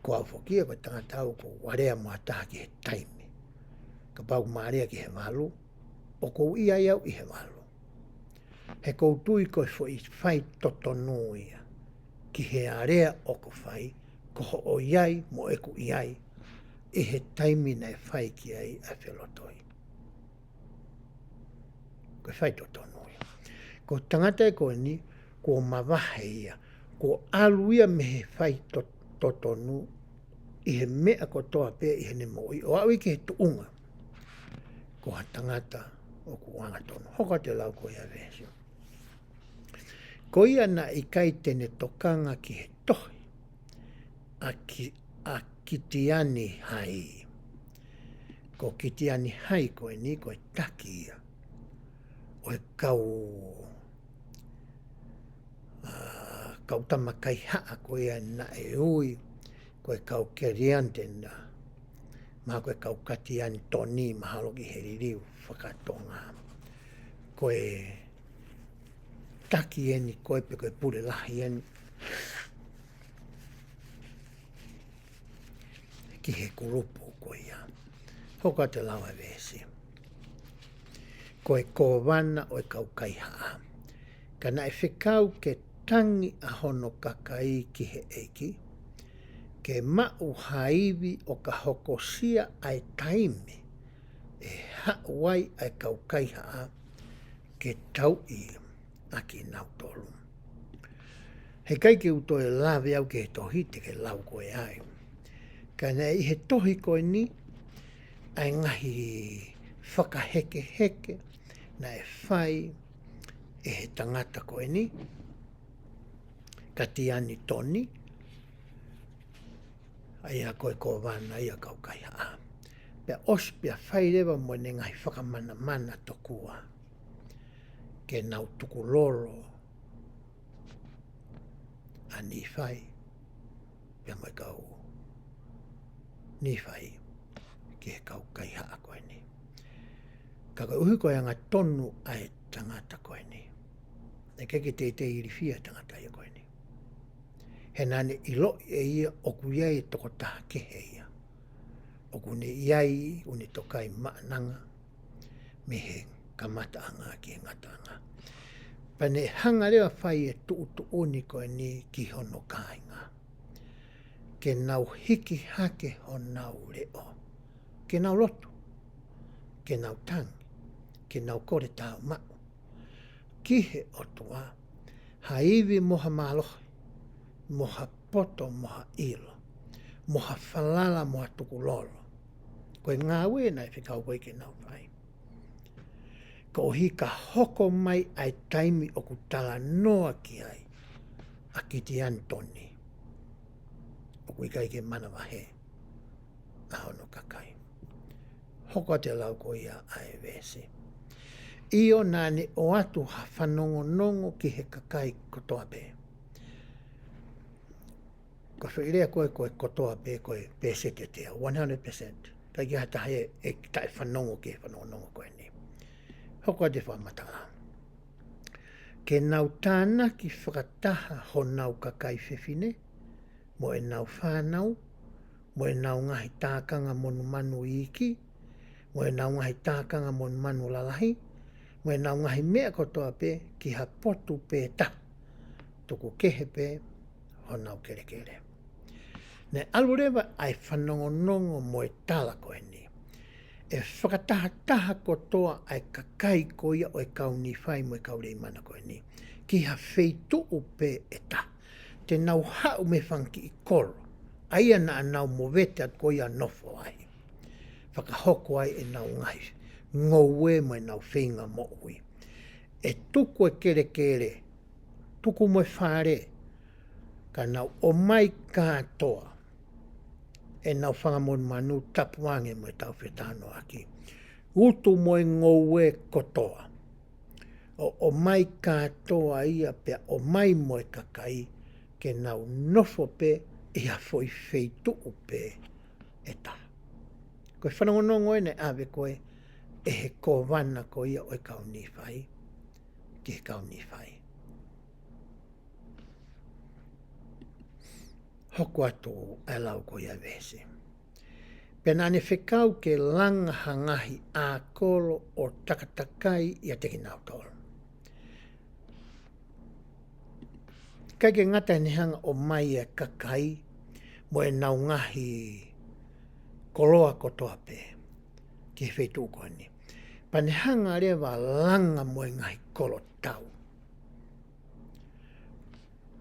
Ko au fokia ko tangata au ko warea mua taha ki he taimi. Ka pau maarea ki he walu, o ko ia iau i he walu. He koutui koe fo i whai totonu ia. Ki he area o ko whai, ko ho o iai mo eku iai, i he taimi nei whai ki ai a whelotoi. Ko whai totonu ia. Ko tangata e koe ni, ko mawahe ia, ko alu ia me he whai totonu, i he mea ko toa pe i he ne mo i o au i ki he tuunga. Ko ha tangata o ku wanga tonu. Hoka te lau ko ia vesio. Ko ia na i kai tene tokanga ki he tohi, a kitiani hai. Ko kitiani hai koe ni koe taki ia. O e kau tamakai haa koe ia na e ui, koe kau keriante na. Ma koe kau katiani toni mahalo ki he ririu whakatonga. Koe taki eni koe pe koe pule lahi eni. Ki he kurupu koe ia. Hoka te lawa vesi. Koe kovana o e kau kai haa. Kana e whikau ke tangi a hono kakai ki he eiki. Ke mau haiwi o ka hokosia ai taimi. E hauai ai kau kai haa. Ke tau i a ki nau tolu. He kai ke uto e lawe au ke he tohi te ke lau koe ai. Kana i he tohi koe ni, ai ngahi whakaheke heke, na e whai e he tangata koe ni, katiani toni, ai a koe ko wana ia kau kai haa. Pea os pia whai rewa mo ne ngahi whakamana mana tokua, ke nau tuku lolo, a ni whai, pia mai kau ni whai, ki he kau kai haa koe ni. Ka koe uhi koe anga tonu ai tangata koe ni. E keke te irifia tangata ia koe ni. He nane ilo e ia oku iai e toko taha kehe ia. Oku ne iai uni tokai maananga me he kamata anga ki he ngata anga. Pane hanga rewa whai e tu uni koe ni ki hono kāinga. Ke nau hiki hake ho nau reo. Ke nau lotu. Ke nau tangi. Ke nau kore tau mau. Ki he otua, haiwi moha malohi, moha poto moha ilo, moha falala moha tukulolo. Koe ngā ue nai whikau koe ke nau whai. Ko hi ka hoko mai ai taimi o ku tala noa ki ai, a kiti Antoni. O ku ikai ke mana wahe, a hono kakai. Hoko te lau ko ia ai vesi. Io nane o atu ha whanongo nongo ki he kakai kotoa pe. Ko whirea koe kotoa pe koe pesete tea, 100%. Kai ki hata hae e tae whanongo ki he whanongo nongo koe ni. Hoko te whamatanga. Ke nau tāna ki whakataha ho nau kakai whiwhine, mo e nau whanau, mo e nau ngahi tākanga monu manu iki, mo e nau ngahi tākanga monu manu lalahi, mo e nau ngahi mea kotoa pe ki ha potu pe ta, tuku kehe pe ho nau kere kere. Ne alurewa ai whanongo nongo mo e tala koe ni. E whakataha taha kotoa ai kakai ko ia o e kau ni whai mo e kau rei mana koe ni. Ki ha wheitu upe e ta. Te nau hau me whanki i koro. Aia na anau mo vete at ko ia nofo ai. Whakahoko ai e nau ngahi. Ngoue mo e nau whinga mo ui. E tuku e kere kere. Tuku mo e whare. Ka nau o mai kātoa. E nau whangamon manu tapuange mo e tau whetano aki. Utu mo e ngoue kotoa. O mai kātoa ia pia o mai mo e kakai. Ke nau nofo pe ia foi feitu upe e ta. Koe whanongonongo e ne awe koe e he kovana ko ia o e kau ni whai. Ki he kau ni whai. hoko atu ai lau ko ia vesi. Pena ne whekau ke langa hangahi a kolo o takatakai ia teki nau tolo. Kai ke ngata ni hanga o mai e kakai mo e nau ngahi koloa kotoa pe ki whetu ko ni. Pane hanga rewa langa mo e ngahi kolo tau.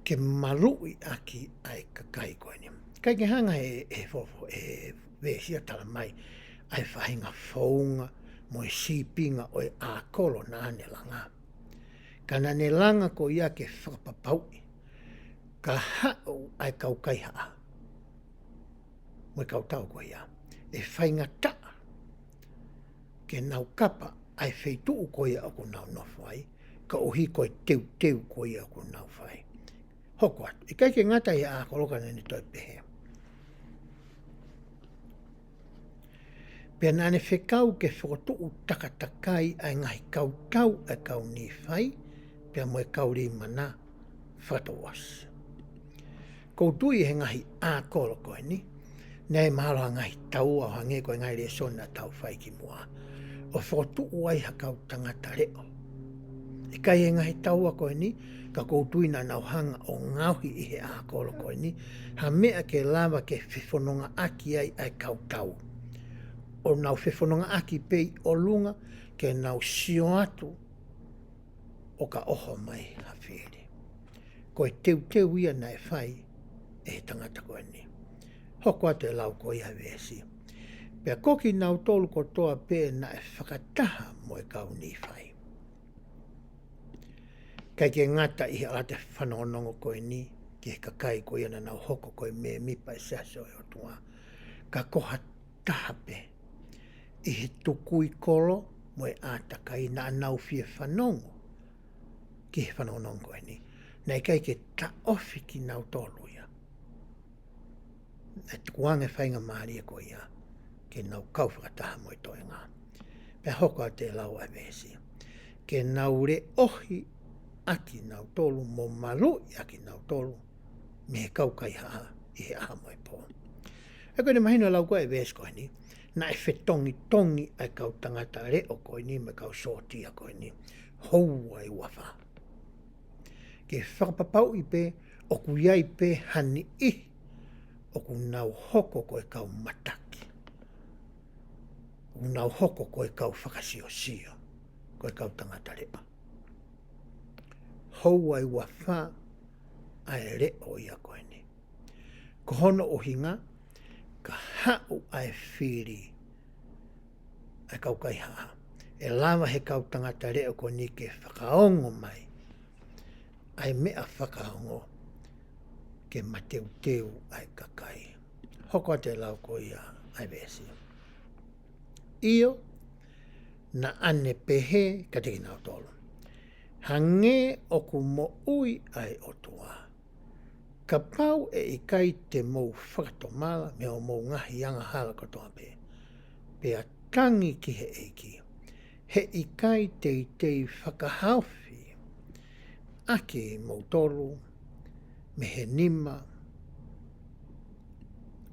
Ke marui aki ai kakai ko ni. Kai ke hanga e fofo e vesia tala mai ai whahinga whaunga mo e sipinga o e a kolo na ane langa. Kana ne langa ko ia ke whakapapaui. Ka hao ai kaukai haa. Mo e kautau ko ia. E whainga taa. Ke nau kapa ai wheitu ko ia ako nau nofai. Ka ohi ko e teu ko ia ako nau whai. Hoko atu. I kai ke ngata i a koloka nani toi pehe. Pea nane whekau ke whakotuu takatakai ai ngahi kautau ai kau ni whai. Pea mo e kauri mana whatoas. Koutui he ngahi a kolo koe ni. Nei mahalo ngahi tau au hange koe ngai le sona tau whai ki mua. O whakotuu ai hakau tangata reo. I kai he ngahi tau a koe ni. Ka koutui na nauhanga o ngauhi i he a kolo koe ni. Ha mea ke lava ke whiwhanonga aki ai ai kautau. O nau whiwhanonga aki pei o lunga ke nau sio atu o ka oho mai hawhiri. Ko e teu ia nai whai e he tangata koe ni. Hoko atu e lau ko ia vesi. Pea koki nau tolu ko toa pe na e whakataha mo e kau ni whai. Kai ke ngata i ala te whanonongo koe ni ki he kakai koe ana nau hoko koe me mipa e saso e o tua. Ka koha taha pe. I he tukui kolo mo e atakai na anau fie whanongo ki he whanonongo koe ni. Nei kai ke ta ofi ki nau tolu ia. E tukuange whainga maari e koe ia. Ke nau kau whakataha mo e toi ngā. Pea hoko a te lau a vesi. Ke nau re ohi aki nau tolu mo malu aki nau tolu. Me he kau kai haa i he aha mo e po. E koe ne mahino lau koe e vesi koe ni. Na e tongi ai kau tangata reo koe ni me kau sotia koe ni. Hou ai wafa. Ke whakapapau i pe, o ku iai pe hani i, o ku nau hoko koe kau mataki. O nau hoko koe kau whakasio, koe kau tangata reo. Hou ai wafa ai reo ia koe ni. Ko hono o hinga, ka hau ai whiri ai kau kai haa. E lama he kau tangata reo ko ni ke whakaongo mai. Ai mea whakaongo ke mateu ai kakai. Hoko te lau ko ia ai vesi. Io na ane pehe ka teki nau tolu. Hange o ku mo ui ai otua. Ka pau e i kai te mou whakatomala me o mou ngahi anga hala kotoa pe. Pea tangi ki he eiki. He i kai te whakahauwhi. Ake mou tolu me he nima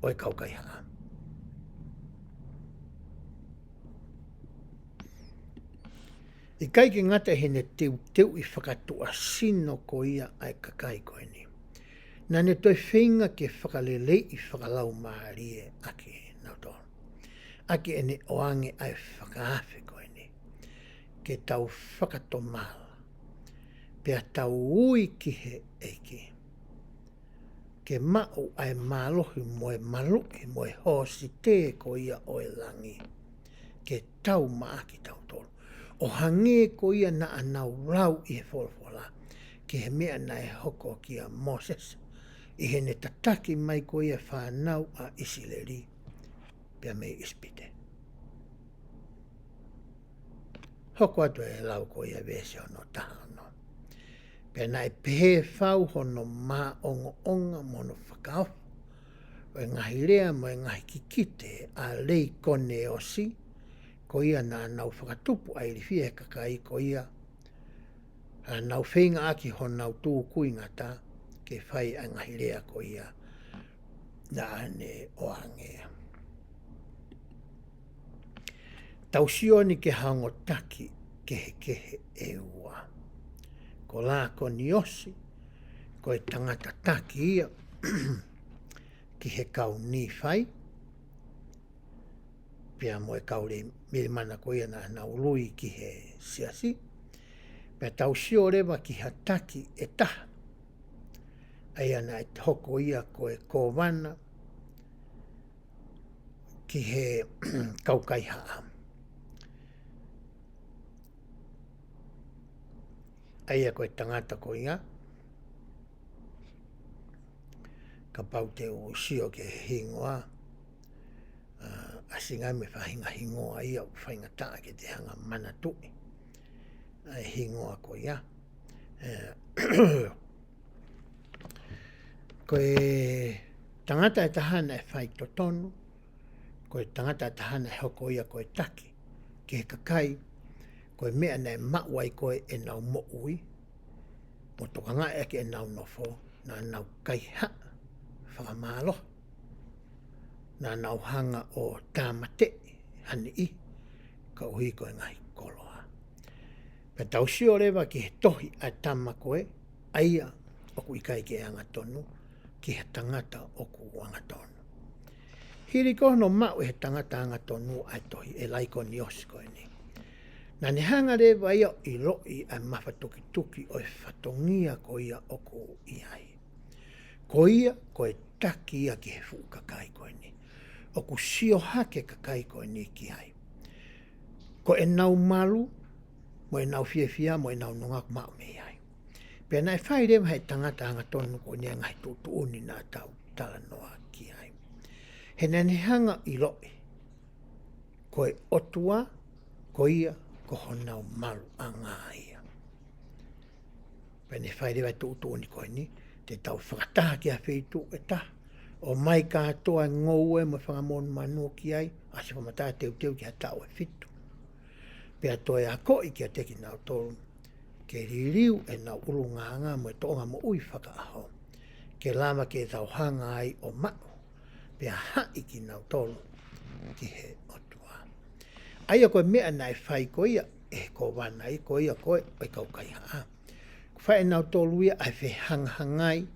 o e kaukai haa. I kai ki ngata he ne teu i whakatua sino ko ia ai kakai koe ni. Na ne toi whinga ke whakalele i whakalau maarie ake nautoro. Ake ene oange ai whakaafe koe ni. Ke tau whakatomala. Pea tau ui ki he eiki. Ke mao ai malohi moe maluki moe hosi te ko ia o e langi. Ke tau maaki tau tolu. O hange ko ia na anau rau i he wholafola. Ke he mea na e hoko ki a Moses. I he ne tataki mai ko ia whanau a Isileri. Pea me ispite. Hoko atu e lau ko ia vese ono taha ono. Pea na e pehe whau hono maa onga mono whakao. O e ngahi rea mo e ngahi kikite a lei kone osi. Ko ia na nau whakatupu ai riwhi e kakai ko ia. Nau whenga aki ho nau tū kui ngata ke whai a ngahi rea ko ia. na ne oangea. Tausioni ke hango taki kehe e ua. Ko la ko niosi, ko e tangata taki ia, ki he kau ni whai, pia mo e kau le milimana ko ia na ului ki he siasi, pia tausio rewa ki ha taki e taha, ai ana e hoko ia ko e kōwana, ki he kaukai haa. Aia koe tangata ko ia, ka pau te o sio ke hingoa, asinga me whahinga hingoa ia o whainga taa ke te hanga mana tui. Hingoa ko ia. Koe tangata e tahana e whai totonu, koe tangata e tahana e hoko ia koe taki, ke he kakai, koe mea nei mawai koe e nau mo ui, mo tokanga e ke e nau nofo, na nau kai ha, whakamalo, na nau hanga o tāmate, hani i, ka uhi koe ngai koloa. Pe tausio rewa ki he tohi a tama koe, aia oku ikai ke anga tonu, ki he tangata oku anga tonu. Hiri kono mau he tangata anga tonu ai tohi e laiko ni osi koe ni. Na ne hanga rewa ia i roi ai mawha tuki tuki o e whatongia ko ia oku iai. Ko ia ko e taki ia ki he fu kakai koe ni. Oku sio hake kakai koe ni ki ai. Ko e nau malu, mo e nau fia, mo e nau nongak mau me iai. Pea nai whai rewa hei tangata anga tonu ko ni ngai tutu uni nā tau tala noa ki ai. He nane hanga i roi. Ko e otua, ko ia, ko honau malu a ngā ia. Pene whai rewa tutu uni koe ni, te tau whakataha ki a whitu e taha. O mai katoa ngou e mo whangamonu manua ki ai, a se whamata teu ki a tau e whitu. Pea toi a koi ki a teki nau tolu, ke ririu e nau uru nganga mo e toonga mo ui whakaaho. Ke lama ke tau hanga ai o mao, pea hai ki nau tolu ki he otua. Aia koe mea nai whai ko ia, e ko wana i ko ia koe, oi kau kai haa. Whai nau tolu ia, ai whi hangai,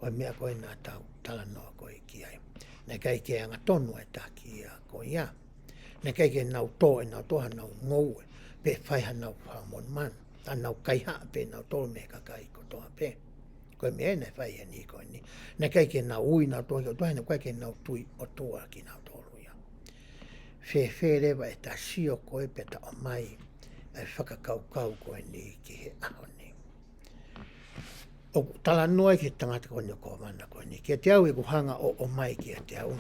oi mea koe nā tau tala noa koe ki ai. Nei kai ke anga tonu e tā ki ia ko ia. Nei kai ke nau tō e nau toha nau ngou e, pe whai ha nau whamon man. Ta nau kai haa pe nau tolu me kakai ko toha pe. Koe mea nei whai e ni koe ni. Nei kai ke nau ui nau toha ki o toha, nei kai ke nau tui o toa ki nau tolu ia. Whe rewa e ta sio koe pe ta o mai, e whakakau koe ni ki he aho ni. O tala noa ki tangata koe ni o kōwana koe ni. Kia te au e kuhanga o mai kia te au.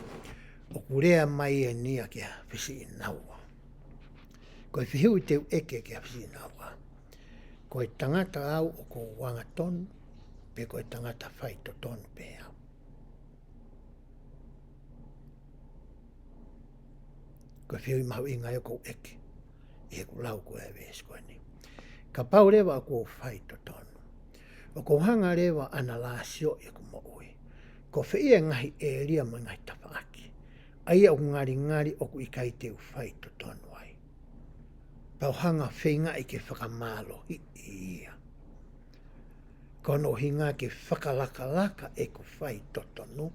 O kurea mai e nia kia whisi i naua. Koe whihiu i teu eke kia whisi i naua. Koe tangata au o ko wanga tonu, pe koe tangata whai to tonu pe au. Koe whihiu i mahu i ngai o ko eke. I he kulau koe e wēs koe ni. Ka pau rewa o ko whai to tonu. O ko hanga rewa ana la sio i ku mo ui. Ko whiia ngahi e ria mo ngai tapaaki. Aia o ngari o ku ikai te uwhai to tonu ai. Pau hanga whinga i ke whakamalo hi ia. Kono hinga ke whakalaka e ku whai to tonu.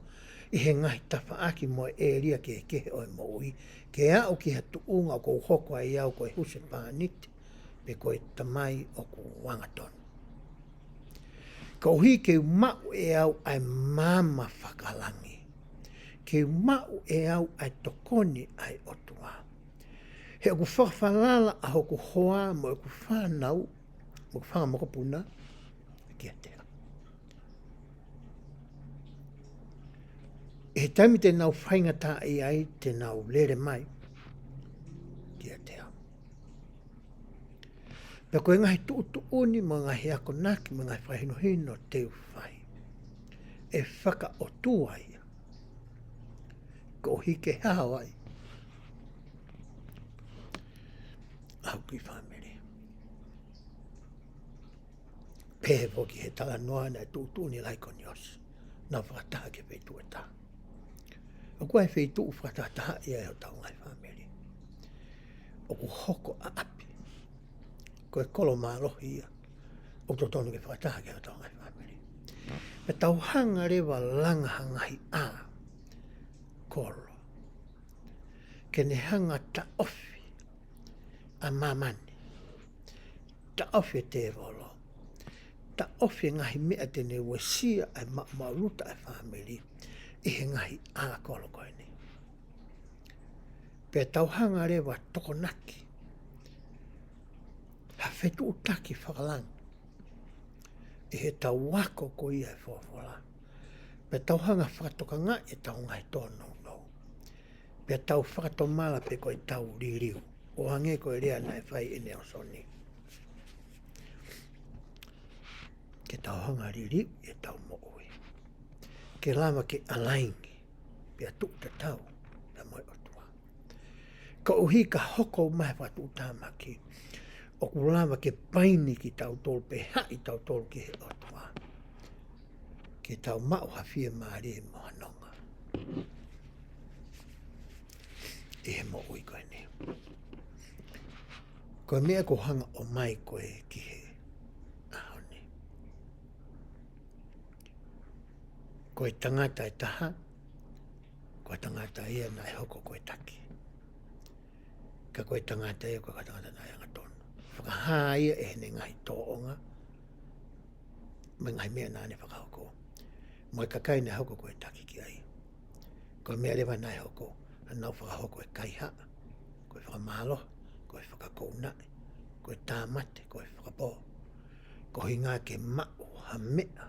I he ngahi tapaaki mo e ria ke kehe o mo ui. Ke a o ki hatu unga o ko hoko ai au ko e huse pāniti. Pe ko e tamai o ku wangatonu. Ka uhi ke mau e au ai mama whakalangi. Ke mau e au ai tokoni ai otua. He oku whakawhalala a hoku hoa mo oku whanau, mo oku whangamokopuna, kia tea. E he taimi te nau whaingata i ai, te nau lere mai, kia tea. Pea koe ngahi tuutu uni mo ngahi ako naki mo ngahi whahino hino teu whai. E whaka o tua ia. Ko hike hao ai. Au ki whamere. Pehe poki he tala noa nei tuutu uni laiko ni osi. Nā whakataha ke peitu e tā. O koe whi tu whakataha ia e o tau ngai whamiri. O ku hoko a api. Koe kolo mālohi ia. O to tonu ke whakataha ke o tau ngai whamiri. Me tau hanga rewa langa hangahi a kolo. Ke ne hanga ta ofi a mamani. Ta ofi te rolo. Ta ofi ngahi mea tene wesia ai mauruta ai whamiri. I he ngahi a kolo koe ni. Pe tau hanga rewa toko naki. Ha whetu utaki whakalang. I he tau wako ko ia e whawhala. Pe tau hanga whakatoka ngā e tau ngai tōno no. Pe tau whakatomala pe koe tau ririu. O hange koe rea nai whai ene o soni. Ke tau hanga ririu e tau mo'oi. Ke lama ke alaingi. Pe atu ta tau. Pe moi otua. Ka uhi ka hoko mai watu utamaki. O kulama ke paini ki tau tolu pe hai tau tolu ki he otua. Ke tau mau hawhia maari e moha nonga. E he mo ui koe ne. Koe mea ko hanga o mai koe ki he ahoni. Koe tangata e taha. Koe tangata ia na e hoko koe taki. Ka koe tangata ia koe tangata na anga tonu. Whakahaa ia e hene ngahi tōonga. Me ngahi mea nāne whakahoko. Moe kakai ne hoko koe taki ki ai. Koe mea lewa nai hoko. Nau whakahoko e kaiha. Koe whakamalo. Koe whakakounai. Koe tāmate. Koe whakapō. Ko hinga ke mao ha mea.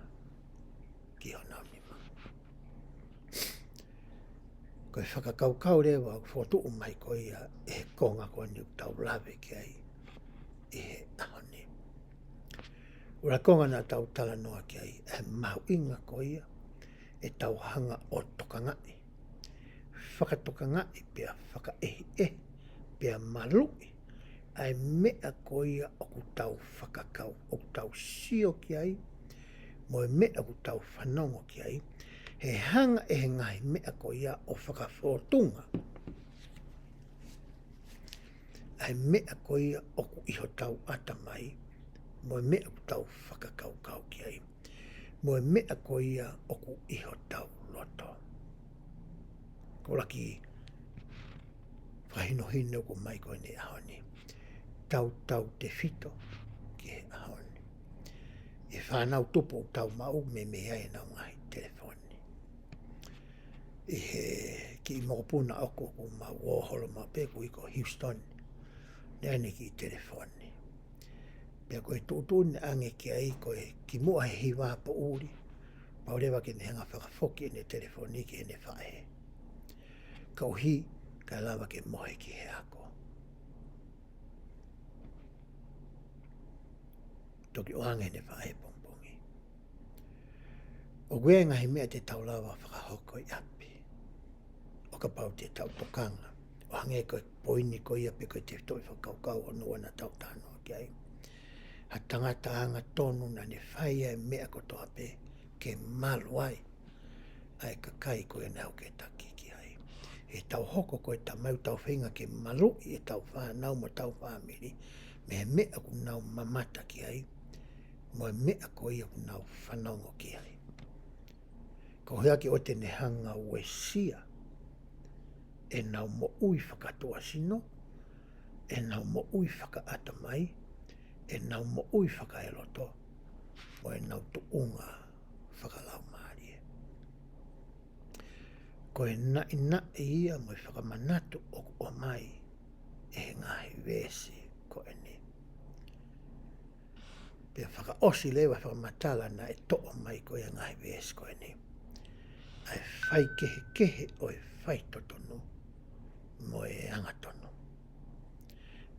Ki ho nau nima. Koe whakakaukau rewa. Whotu umai koe ia. E konga koe ni tau lawe ki ai. E ahoni. Ura konga nā tau tala noa ki ai. E mahu inga ko ia. E tau hanga o toka ngai. Whakatoka ngai pia whakaehi e. Pia malui. Ai mea ko ia o ku tau whakakau. O ku tau sio ki ai. Moe mea ku tau whanongo ki ai. He hanga e he ngai mea ko ia o whakawhotunga. Ai mea ko ia o ku iho tau atamai. Moe mea ku tau whakakaukau ki ai. Moe mea ko ia o ku iho tau loto. Ko laki whahino hino ko mai koe ne ahoni. Tau te whito ki he ahoni. E whanau tupu tau mau me mea e nau ngai telefoni. I he ki i mokopuna oko ku mau Warhol ma peku i ko Houston. Nene ki telefoni. Pea koe tūtūne ange ki ai koe ki mua he hiwa pa uri. Paurewa ke ne hanga whakafoki e ne telefoni ki e ne whae. Ka uhi ka lawa ke mohe ki he ako. Toki o ange ne whae pongpongi. O gue ngahi mea te tau lawa whakahoko i api. O ka pau te tau tokanga. O hange koe poini ko ia pe koe te toi whakaukau o nua na tau tānoa ki ai. Ha tangata anga tonu na ne whaia e mea kotoa pe ke malu ai. Ai ka kai koe nau ke taki ki ai. E tau hoko koe ta mau tau whinga ke malu i e tau whanau mo tau whamiri. Me he mea ku nau mamata ki ai. Mo e mea ko ia ku nau whanongo ki ai. Ko hea ki o te nehanga ue sia. E nau mo ui whakatoa sino. E nau mo ui whakaata mai. E nau mo ui whakaeloto. O e nau tuunga whakalau maari. Ko e nai ia mo i whakamanatu o mai. E ngahi vesi ko e ni. Pea whakaosi lewa whakamatala na e to'o mai ko e ngahi vesi ko e ni. Ai whai kehe o e whai totonu. Mo e angatonu.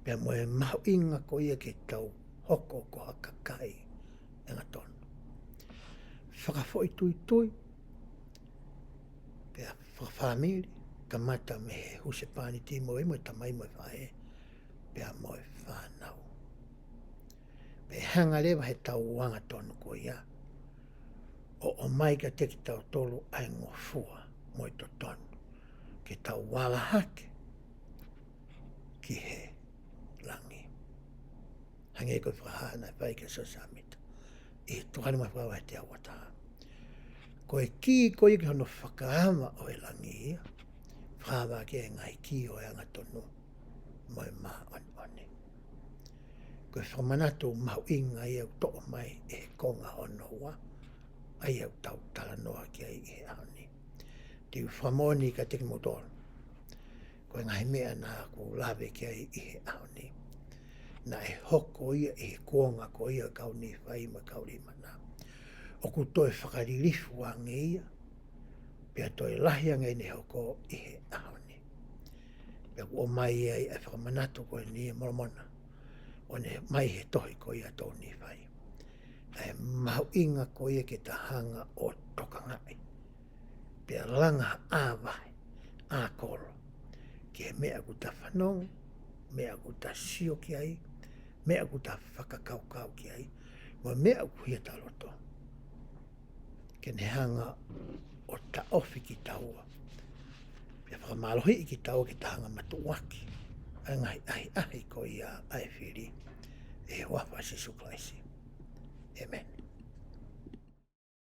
Pea mo e mahu inga ko ia ke tau hoko ko hakakai angatonu. Whakafoi tui. Pea whakawhamiri. Kamata me he husepani ti mo e mo e tamai mo e whae. Pea mo e whanau. Pea hanga lewa he tau angatonu ko ia. O mai ka teki tau tolu ai ngofua mo e totonu. ke tau wala hake ki he langi. Hange koe whahana whai ke sasamita. I tuhani mai whawai te awata. Koe ki koe ki hono whakaama o e langi ia. Whawa ke ngai ki o e anga tonu. Moi maa on. Koe whamanatu mau inga i au toa mai e konga ono wa. Ai au tau tala noa ki ai i he aoni. Tiu whamoni ka teki motor. Koe ngai mea na ku lawe ki ai i he aoni. Na e hoko ia e kuonga ko ia kau ni whai ma kau li mana. O ku toi whakaririfu a ngeia. Pea toi lahi a ngai ne hoko i he aoni. Pea ku o mai ai e whakamanatu koe ni e moromona. O ne mai he tohi ko ia tau ni whai. E mau inga ko ia ke ta hanga o toka ngai. Pea langa a vai, a koro. Ke mea ku ta whanong, mea ku ta sio ki ai, mea ku ta whakakaukau ki ai, wa mea ku hia ta loto. Ke ne hanga o ta ofi ki taua. Pea whakamalohi ki taua ki ta hanga matuaki. Ai ngai ahi ko